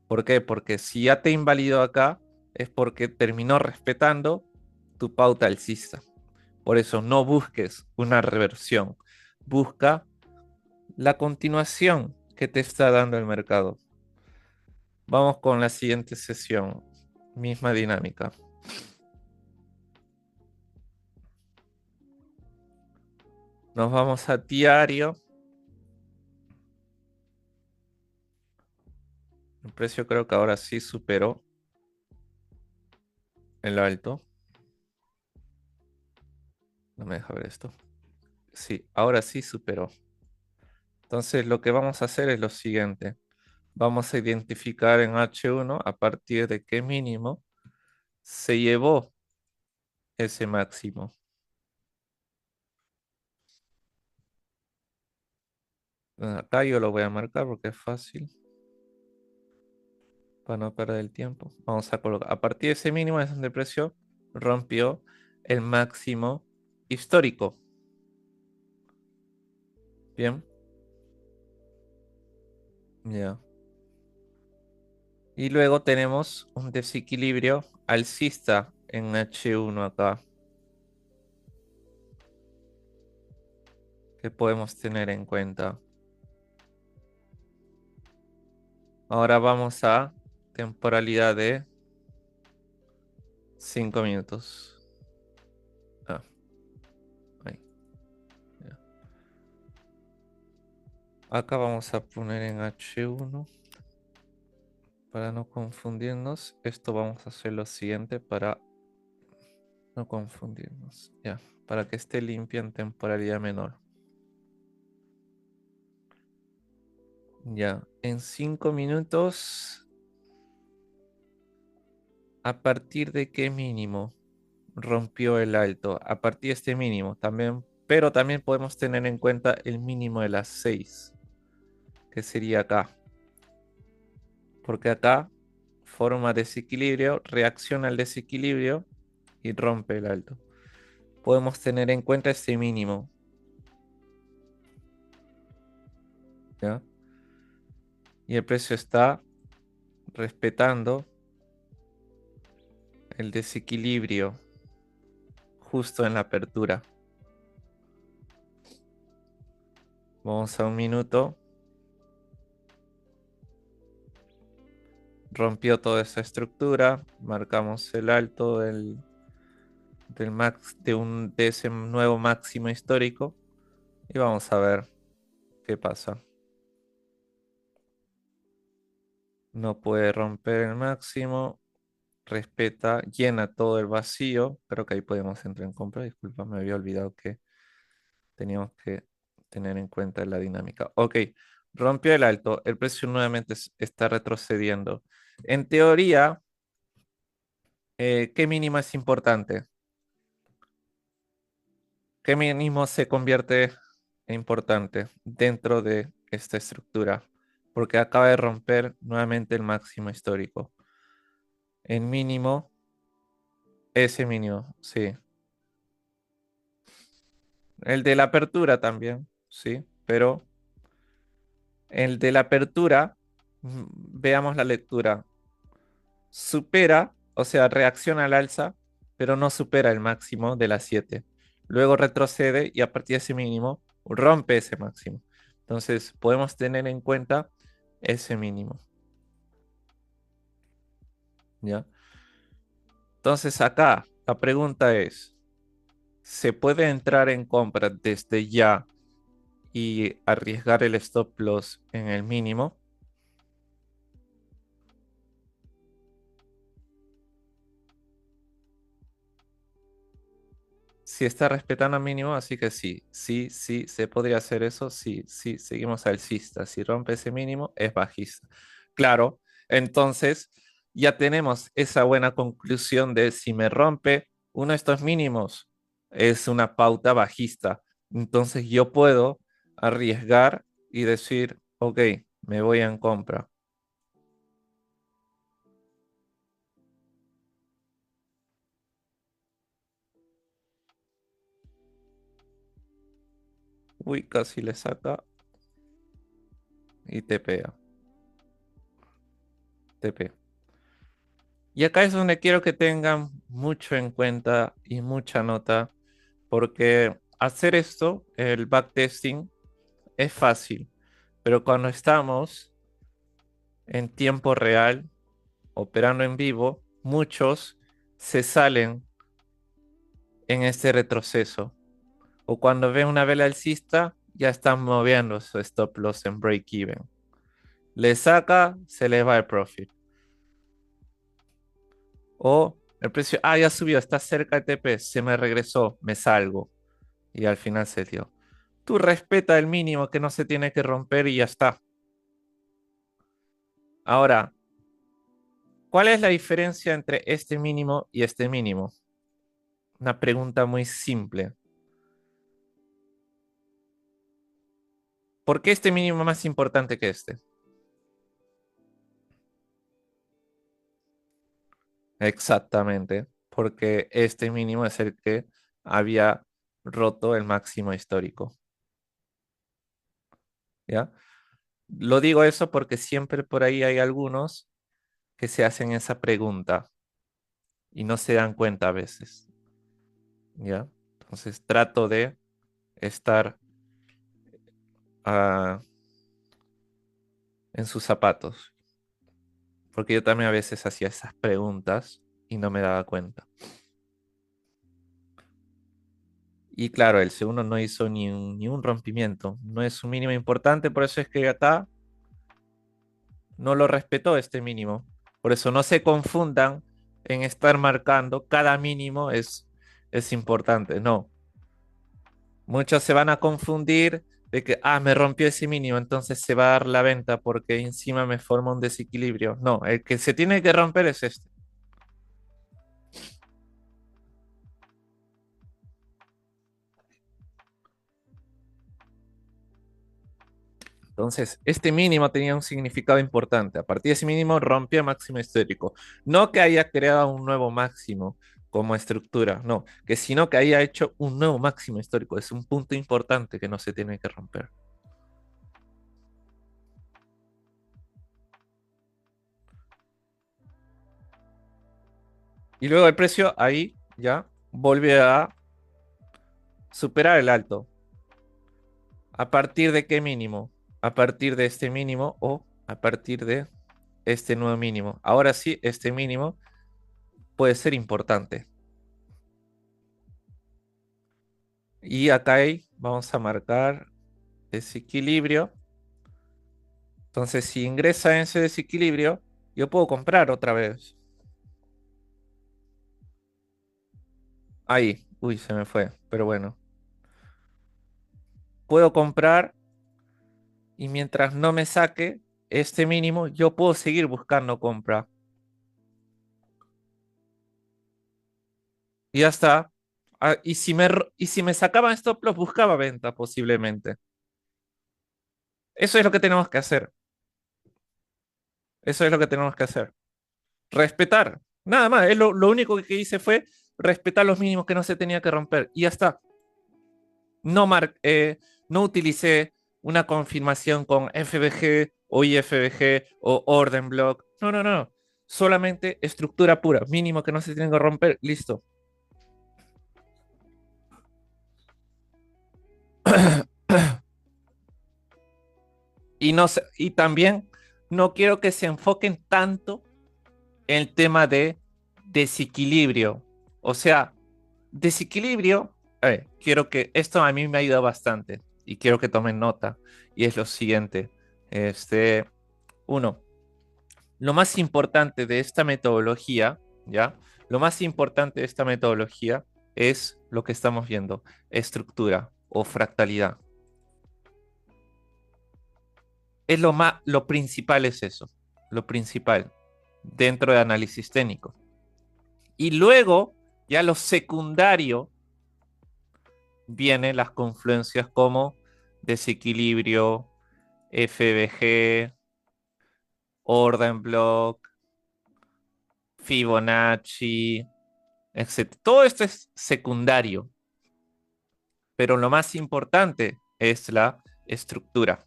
[SPEAKER 1] ¿Por qué? Porque si ya te invalidó acá, es porque terminó respetando tu pauta alcista. Por eso no busques una reversión, busca la continuación que te está dando el mercado. Vamos con la siguiente sesión, misma dinámica. Nos vamos a diario. El precio creo que ahora sí superó el alto. No me deja ver esto. Sí, ahora sí superó. Entonces lo que vamos a hacer es lo siguiente. Vamos a identificar en H1 a partir de qué mínimo se llevó ese máximo. Acá yo lo voy a marcar porque es fácil para no perder el tiempo. Vamos a colocar, a partir de ese mínimo es donde el precio rompió el máximo histórico. Bien, ya. Y luego tenemos un desequilibrio alcista en H1 acá que podemos tener en cuenta. Ahora vamos a temporalidad de 5 minutos. Ah, ahí, ya. Acá vamos a poner en H1 para no confundirnos. Esto vamos a hacer lo siguiente para no confundirnos. Ya, para que esté limpia en temporalidad menor. Ya, en 5 minutos, ¿a partir de qué mínimo rompió el alto? A partir de este mínimo también, pero también podemos tener en cuenta el mínimo de las 6, que sería acá. Porque acá forma desequilibrio, reacciona al desequilibrio y rompe el alto. Podemos tener en cuenta este mínimo, ¿ya? Y el precio está respetando el desequilibrio justo en la apertura. Vamos a un minuto. Rompió toda esa estructura. Marcamos el alto de ese nuevo máximo histórico. Y vamos a ver qué pasa. No puede romper el máximo. Respeta, llena todo el vacío. Creo que ahí podemos entrar en compra. Disculpa, me había olvidado que teníamos que tener en cuenta la dinámica. Ok, rompió el alto. El precio nuevamente está retrocediendo. En teoría, ¿qué mínimo es importante? ¿Qué mínimo se convierte en importante dentro de esta estructura? Porque acaba de romper nuevamente el máximo histórico. El mínimo, ese mínimo, sí. El de la apertura también, sí. Pero el de la apertura, veamos la lectura. Supera, o sea, reacciona al alza, pero no supera el máximo de las 7. Luego retrocede y a partir de ese mínimo rompe ese máximo. Entonces podemos tener en cuenta ese mínimo. ¿Ya? Entonces acá la pregunta es, ¿se puede entrar en compra desde ya y arriesgar el stop loss en el mínimo? Si está respetando el mínimo, así que sí, sí, sí, se podría hacer eso, sí, sí, seguimos alcista. Si rompe ese mínimo, es bajista. Claro, entonces ya tenemos esa buena conclusión de si me rompe uno de estos mínimos, es una pauta bajista. Entonces yo puedo arriesgar y decir, ok, me voy en compra. Uy, casi le saca y te pega, te pega. Y acá es donde quiero que tengan mucho en cuenta y mucha nota, porque hacer esto, el backtesting, es fácil, pero cuando estamos en tiempo real, operando en vivo, muchos se salen en este retroceso. O cuando ven una vela alcista, ya están moviendo su stop loss en break-even. Le saca, se le va el profit. O el precio, ya subió, está cerca del TP, se me regresó, me salgo. Y al final se dio. Tú respeta el mínimo que no se tiene que romper y ya está. Ahora, ¿cuál es la diferencia entre este mínimo y este mínimo? Una pregunta muy simple. ¿Por qué este mínimo es más importante que este? Exactamente, porque este mínimo es el que había roto el máximo histórico, ¿ya? Lo digo eso porque siempre por ahí hay algunos que se hacen esa pregunta y no se dan cuenta a veces, ¿ya? Entonces trato de estar ah, en sus zapatos, porque yo también a veces hacía esas preguntas y no me daba cuenta. Y claro, el segundo no hizo ni un rompimiento, no es un mínimo importante, por eso es que acá no lo respetó este mínimo. Por eso no se confundan en estar marcando cada mínimo es importante. No, muchos se van a confundir de que, me rompió ese mínimo, entonces se va a dar la venta porque encima me forma un desequilibrio. No, el que se tiene que romper es este. Entonces, este mínimo tenía un significado importante. A partir de ese mínimo rompió el máximo histórico. No que haya creado un nuevo máximo como estructura, no, que sino que haya hecho un nuevo máximo histórico. Es un punto importante que no se tiene que romper. Y luego el precio ahí ya volvió a superar el alto. ¿A partir de qué mínimo? A partir de este mínimo o a partir de este nuevo mínimo. Ahora sí, este mínimo puede ser importante. Y acá vamos a marcar desequilibrio. Entonces, si ingresa en ese desequilibrio, yo puedo comprar otra vez. Ahí, uy, se me fue, pero bueno. Puedo comprar y mientras no me saque este mínimo, yo puedo seguir buscando compra. Y ya está. Y si me sacaban stop loss, buscaba venta posiblemente. Eso es lo que tenemos que hacer. Eso es lo que tenemos que hacer. Respetar. Nada más. Lo único que hice fue respetar los mínimos que no se tenía que romper. Y ya está. No utilicé una confirmación con FBG o IFBG o Orden Block. No, no, no. Solamente estructura pura. Mínimo que no se tiene que romper. Listo. Y, no, y también no quiero que se enfoquen tanto en el tema de desequilibrio. O sea, desequilibrio, quiero que esto a mí me ha ayudado bastante y quiero que tomen nota. Y es lo siguiente. Este, uno, lo más importante de esta metodología, ¿ya? Lo más importante de esta metodología es lo que estamos viendo, estructura o fractalidad. Lo principal es eso, lo principal, dentro de análisis técnico. Y luego, ya lo secundario, vienen las confluencias como desequilibrio, FBG, orden block, Fibonacci, etc. Todo esto es secundario, pero lo más importante es la estructura.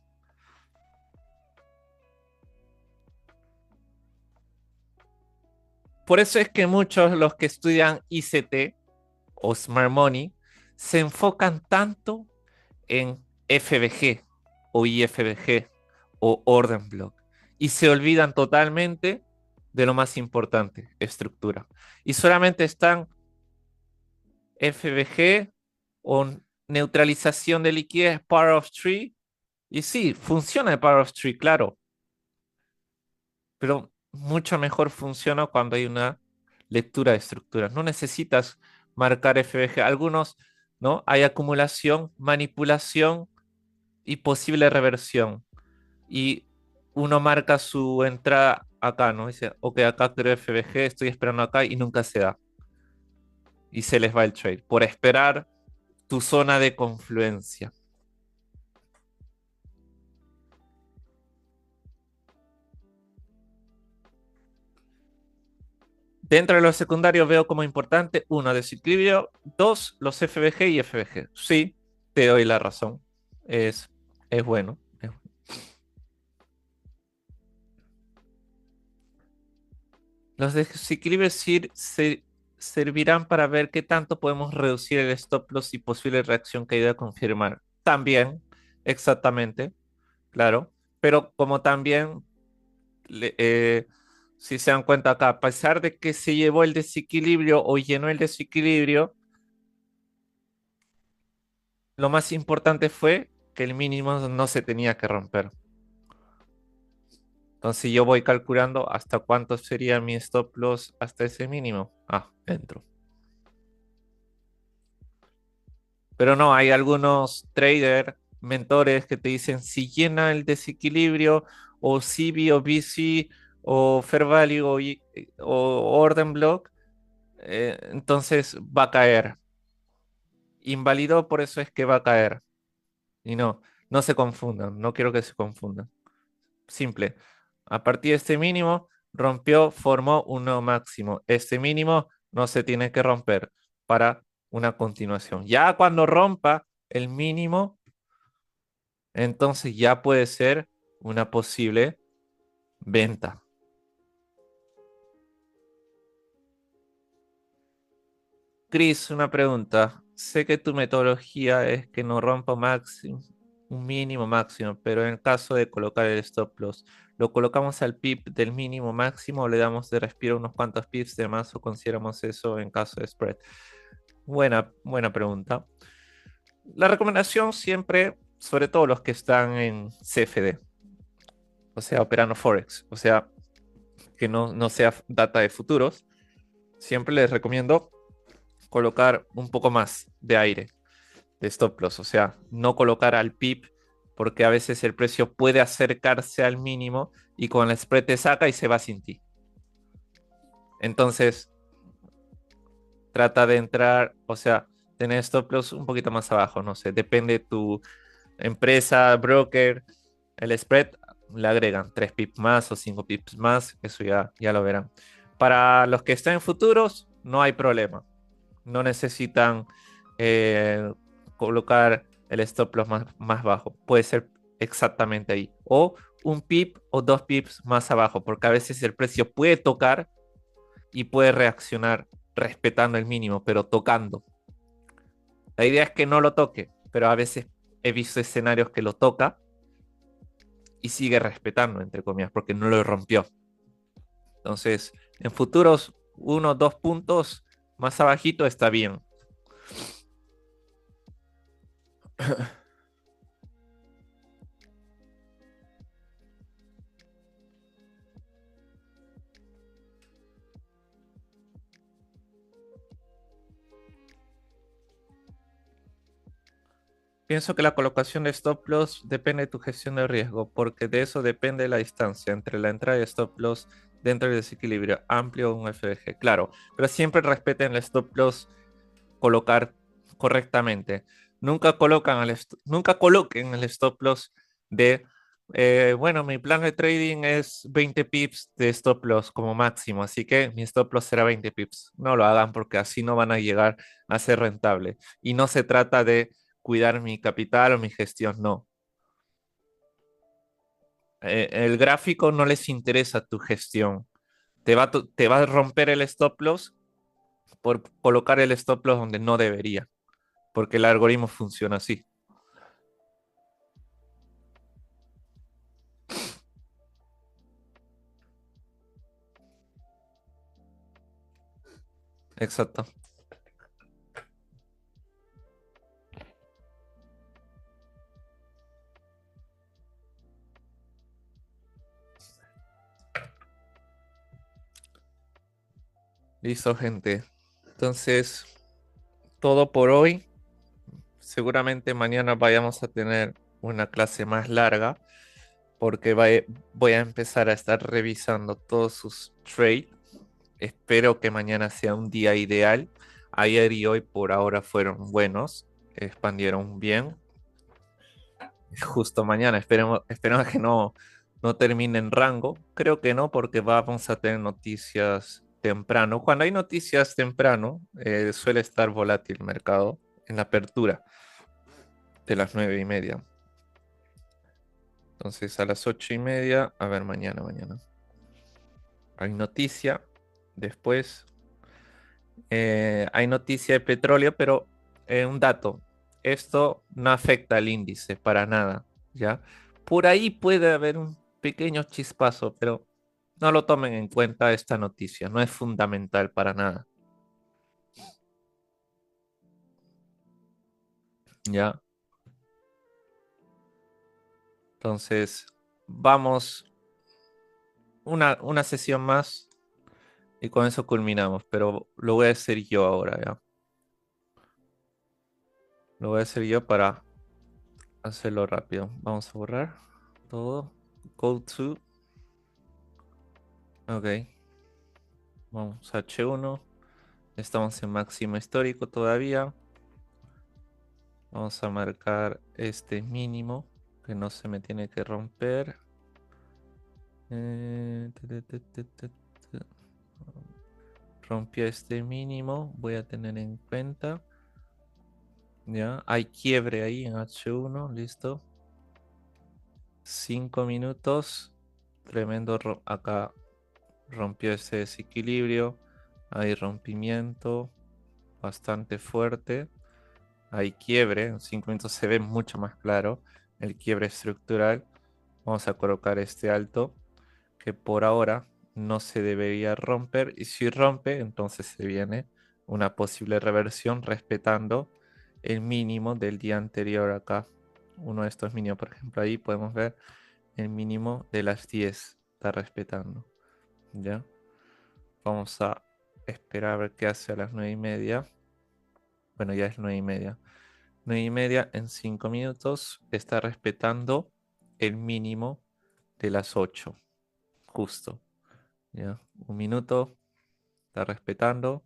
[SPEAKER 1] Por eso es que muchos los que estudian ICT o Smart Money se enfocan tanto en FBG o IFBG o Orden Block y se olvidan totalmente de lo más importante, estructura. Y solamente están FBG o neutralización de liquidez, Power of Three. Y sí, funciona el Power of Three, claro, pero mucho mejor funciona cuando hay una lectura de estructuras. No necesitas marcar FBG. Algunos, ¿no? Hay acumulación, manipulación y posible reversión. Y uno marca su entrada acá, ¿no? Dice, ok, acá creo FBG, estoy esperando acá y nunca se da. Y se les va el trade por esperar tu zona de confluencia. Dentro de los secundarios veo como importante, uno, desequilibrio, dos, los FBG y FBG. Sí, te doy la razón. Es, es bueno. Los desequilibrios servirán para ver qué tanto podemos reducir el stop loss y posible reacción caída a confirmar. También, exactamente, claro. Pero como también, le- eh, si se dan cuenta acá, a pesar de que se llevó el desequilibrio o llenó el desequilibrio, lo más importante fue que el mínimo no se tenía que romper. Entonces yo voy calculando hasta cuánto sería mi stop loss hasta ese mínimo. Ah, entro. Pero no, hay algunos traders, mentores que te dicen si llena el desequilibrio o CB o BC o Fair Value o Orden Block, entonces va a caer. Invalidó, por eso es que va a caer. Y no, no se confundan, no quiero que se confundan. Simple. A partir de este mínimo, rompió, formó un nuevo máximo. Este mínimo no se tiene que romper para una continuación. Ya cuando rompa el mínimo, entonces ya puede ser una posible venta. Chris, una pregunta. Sé que tu metodología es que no rompa máximo, un mínimo máximo, pero en el caso de colocar el stop loss, ¿lo colocamos al pip del mínimo máximo o le damos de respiro unos cuantos pips de más o consideramos eso en caso de spread? Buena pregunta. La recomendación siempre, sobre todo los que están en CFD, o sea, operando Forex, o sea, que no sea data de futuros, siempre les recomiendo colocar un poco más de aire de stop loss, o sea, no colocar al pip porque a veces el precio puede acercarse al mínimo y con el spread te saca y se va sin ti. Entonces, trata de entrar, o sea, tener stop loss un poquito más abajo, no sé, depende de tu empresa, broker, el spread le agregan 3 pips más o 5 pips más, eso ya lo verán. Para los que están en futuros, no hay problema. No necesitan colocar el stop loss más bajo. Puede ser exactamente ahí. O un pip o 2 pips más abajo, porque a veces el precio puede tocar y puede reaccionar respetando el mínimo, pero tocando. La idea es que no lo toque, pero a veces he visto escenarios que lo toca y sigue respetando, entre comillas, porque no lo rompió. Entonces, en futuros, 1 o 2 puntos más abajito está bien. Pienso que la colocación de stop loss depende de tu gestión de riesgo, porque de eso depende la distancia entre la entrada de stop loss dentro del desequilibrio amplio un FDG, claro, pero siempre respeten el stop loss, colocar correctamente. Nunca coloquen el stop loss de, bueno, mi plan de trading es 20 pips de stop loss como máximo, así que mi stop loss será 20 pips. No lo hagan porque así no van a llegar a ser rentable. Y no se trata de cuidar mi capital o mi gestión, no. El gráfico no les interesa tu gestión. Te va a romper el stop loss por colocar el stop loss donde no debería, porque el algoritmo funciona así. Exacto. Listo, gente. Entonces, todo por hoy. Seguramente mañana vayamos a tener una clase más larga porque voy a empezar a estar revisando todos sus trades. Espero que mañana sea un día ideal. Ayer y hoy por ahora fueron buenos, expandieron bien. Justo mañana, esperemos que no termine en rango. Creo que no, porque vamos a tener noticias temprano. Cuando hay noticias temprano, suele estar volátil el mercado en la apertura de las 9:30. Entonces a las 8:30, a ver, mañana. Hay noticia. Después hay noticia de petróleo, pero un dato. Esto no afecta al índice para nada, ¿ya? Por ahí puede haber un pequeño chispazo, pero no lo tomen en cuenta esta noticia. No es fundamental para nada, ¿ya? Entonces, vamos una sesión más y con eso culminamos, pero lo voy a hacer yo ahora, ¿ya? Lo voy a hacer yo para hacerlo rápido. Vamos a borrar todo. Go to. Ok. Vamos a H1. Estamos en máximo histórico todavía. Vamos a marcar este mínimo que no se me tiene que romper. Eh, te, te, te, te, te. Rompió este mínimo. Voy a tener en cuenta. Ya, hay quiebre ahí en H1. Listo. 5 minutos. Tremendo. Acá rompió ese desequilibrio. Hay rompimiento bastante fuerte. Hay quiebre. En 5 minutos se ve mucho más claro el quiebre estructural. Vamos a colocar este alto que por ahora no se debería romper. Y si rompe, entonces se viene una posible reversión respetando el mínimo del día anterior acá. Uno de estos mínimos, por ejemplo, ahí podemos ver el mínimo de las 10 está respetando. ¿Ya? Vamos a esperar a ver qué hace a las 9:30. Bueno, ya es 9:30. 9:30 en 5 minutos está respetando el mínimo de las 8. Justo. ¿Ya? Un minuto. Está respetando.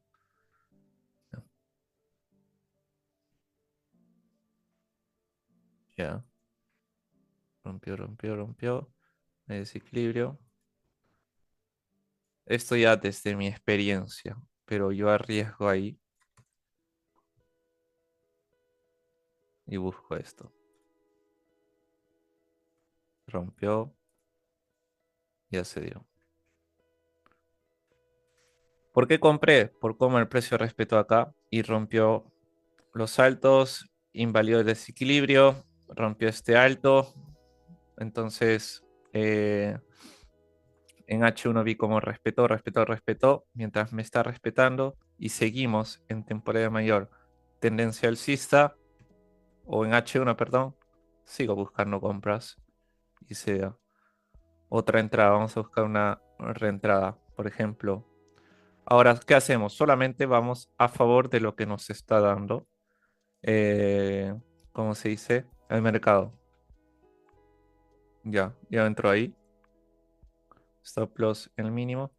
[SPEAKER 1] Ya. Rompió. Hay desequilibrio. Esto ya desde mi experiencia. Pero yo arriesgo ahí y busco esto. Rompió. Ya se dio. ¿Por qué compré? Por cómo el precio respetó acá y rompió los altos, invalidó el desequilibrio, rompió este alto. Entonces, en H1 vi cómo respetó, mientras me está respetando y seguimos en temporada mayor tendencia alcista o en H1, perdón, sigo buscando compras y se da otra entrada. Vamos a buscar una reentrada, por ejemplo. Ahora, ¿qué hacemos? Solamente vamos a favor de lo que nos está dando, ¿cómo se dice? El mercado. Ya entró ahí. Stop loss en el mínimo.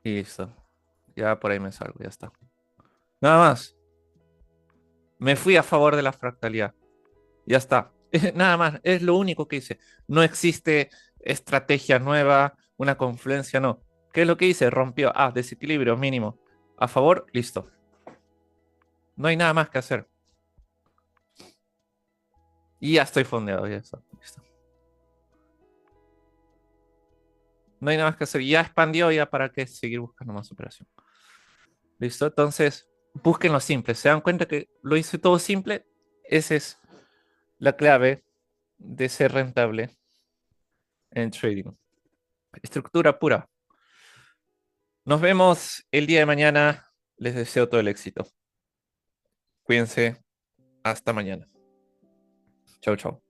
[SPEAKER 1] Y listo. Ya por ahí me salgo, ya está. Nada más. Me fui a favor de la fractalidad. Ya está. Nada más. Es lo único que hice. No existe estrategia nueva, una confluencia, no. ¿Qué es lo que hice? Rompió. Ah, desequilibrio mínimo. A favor, listo. No hay nada más que hacer. Y ya estoy fondeado, ya está. Listo. No hay nada más que hacer. Ya expandió, ya para qué seguir buscando más operación. ¿Listo? Entonces, busquen lo simple. ¿Se dan cuenta que lo hice todo simple? Esa es la clave de ser rentable en trading. Estructura pura. Nos vemos el día de mañana. Les deseo todo el éxito. Cuídense. Hasta mañana. Chau, chau.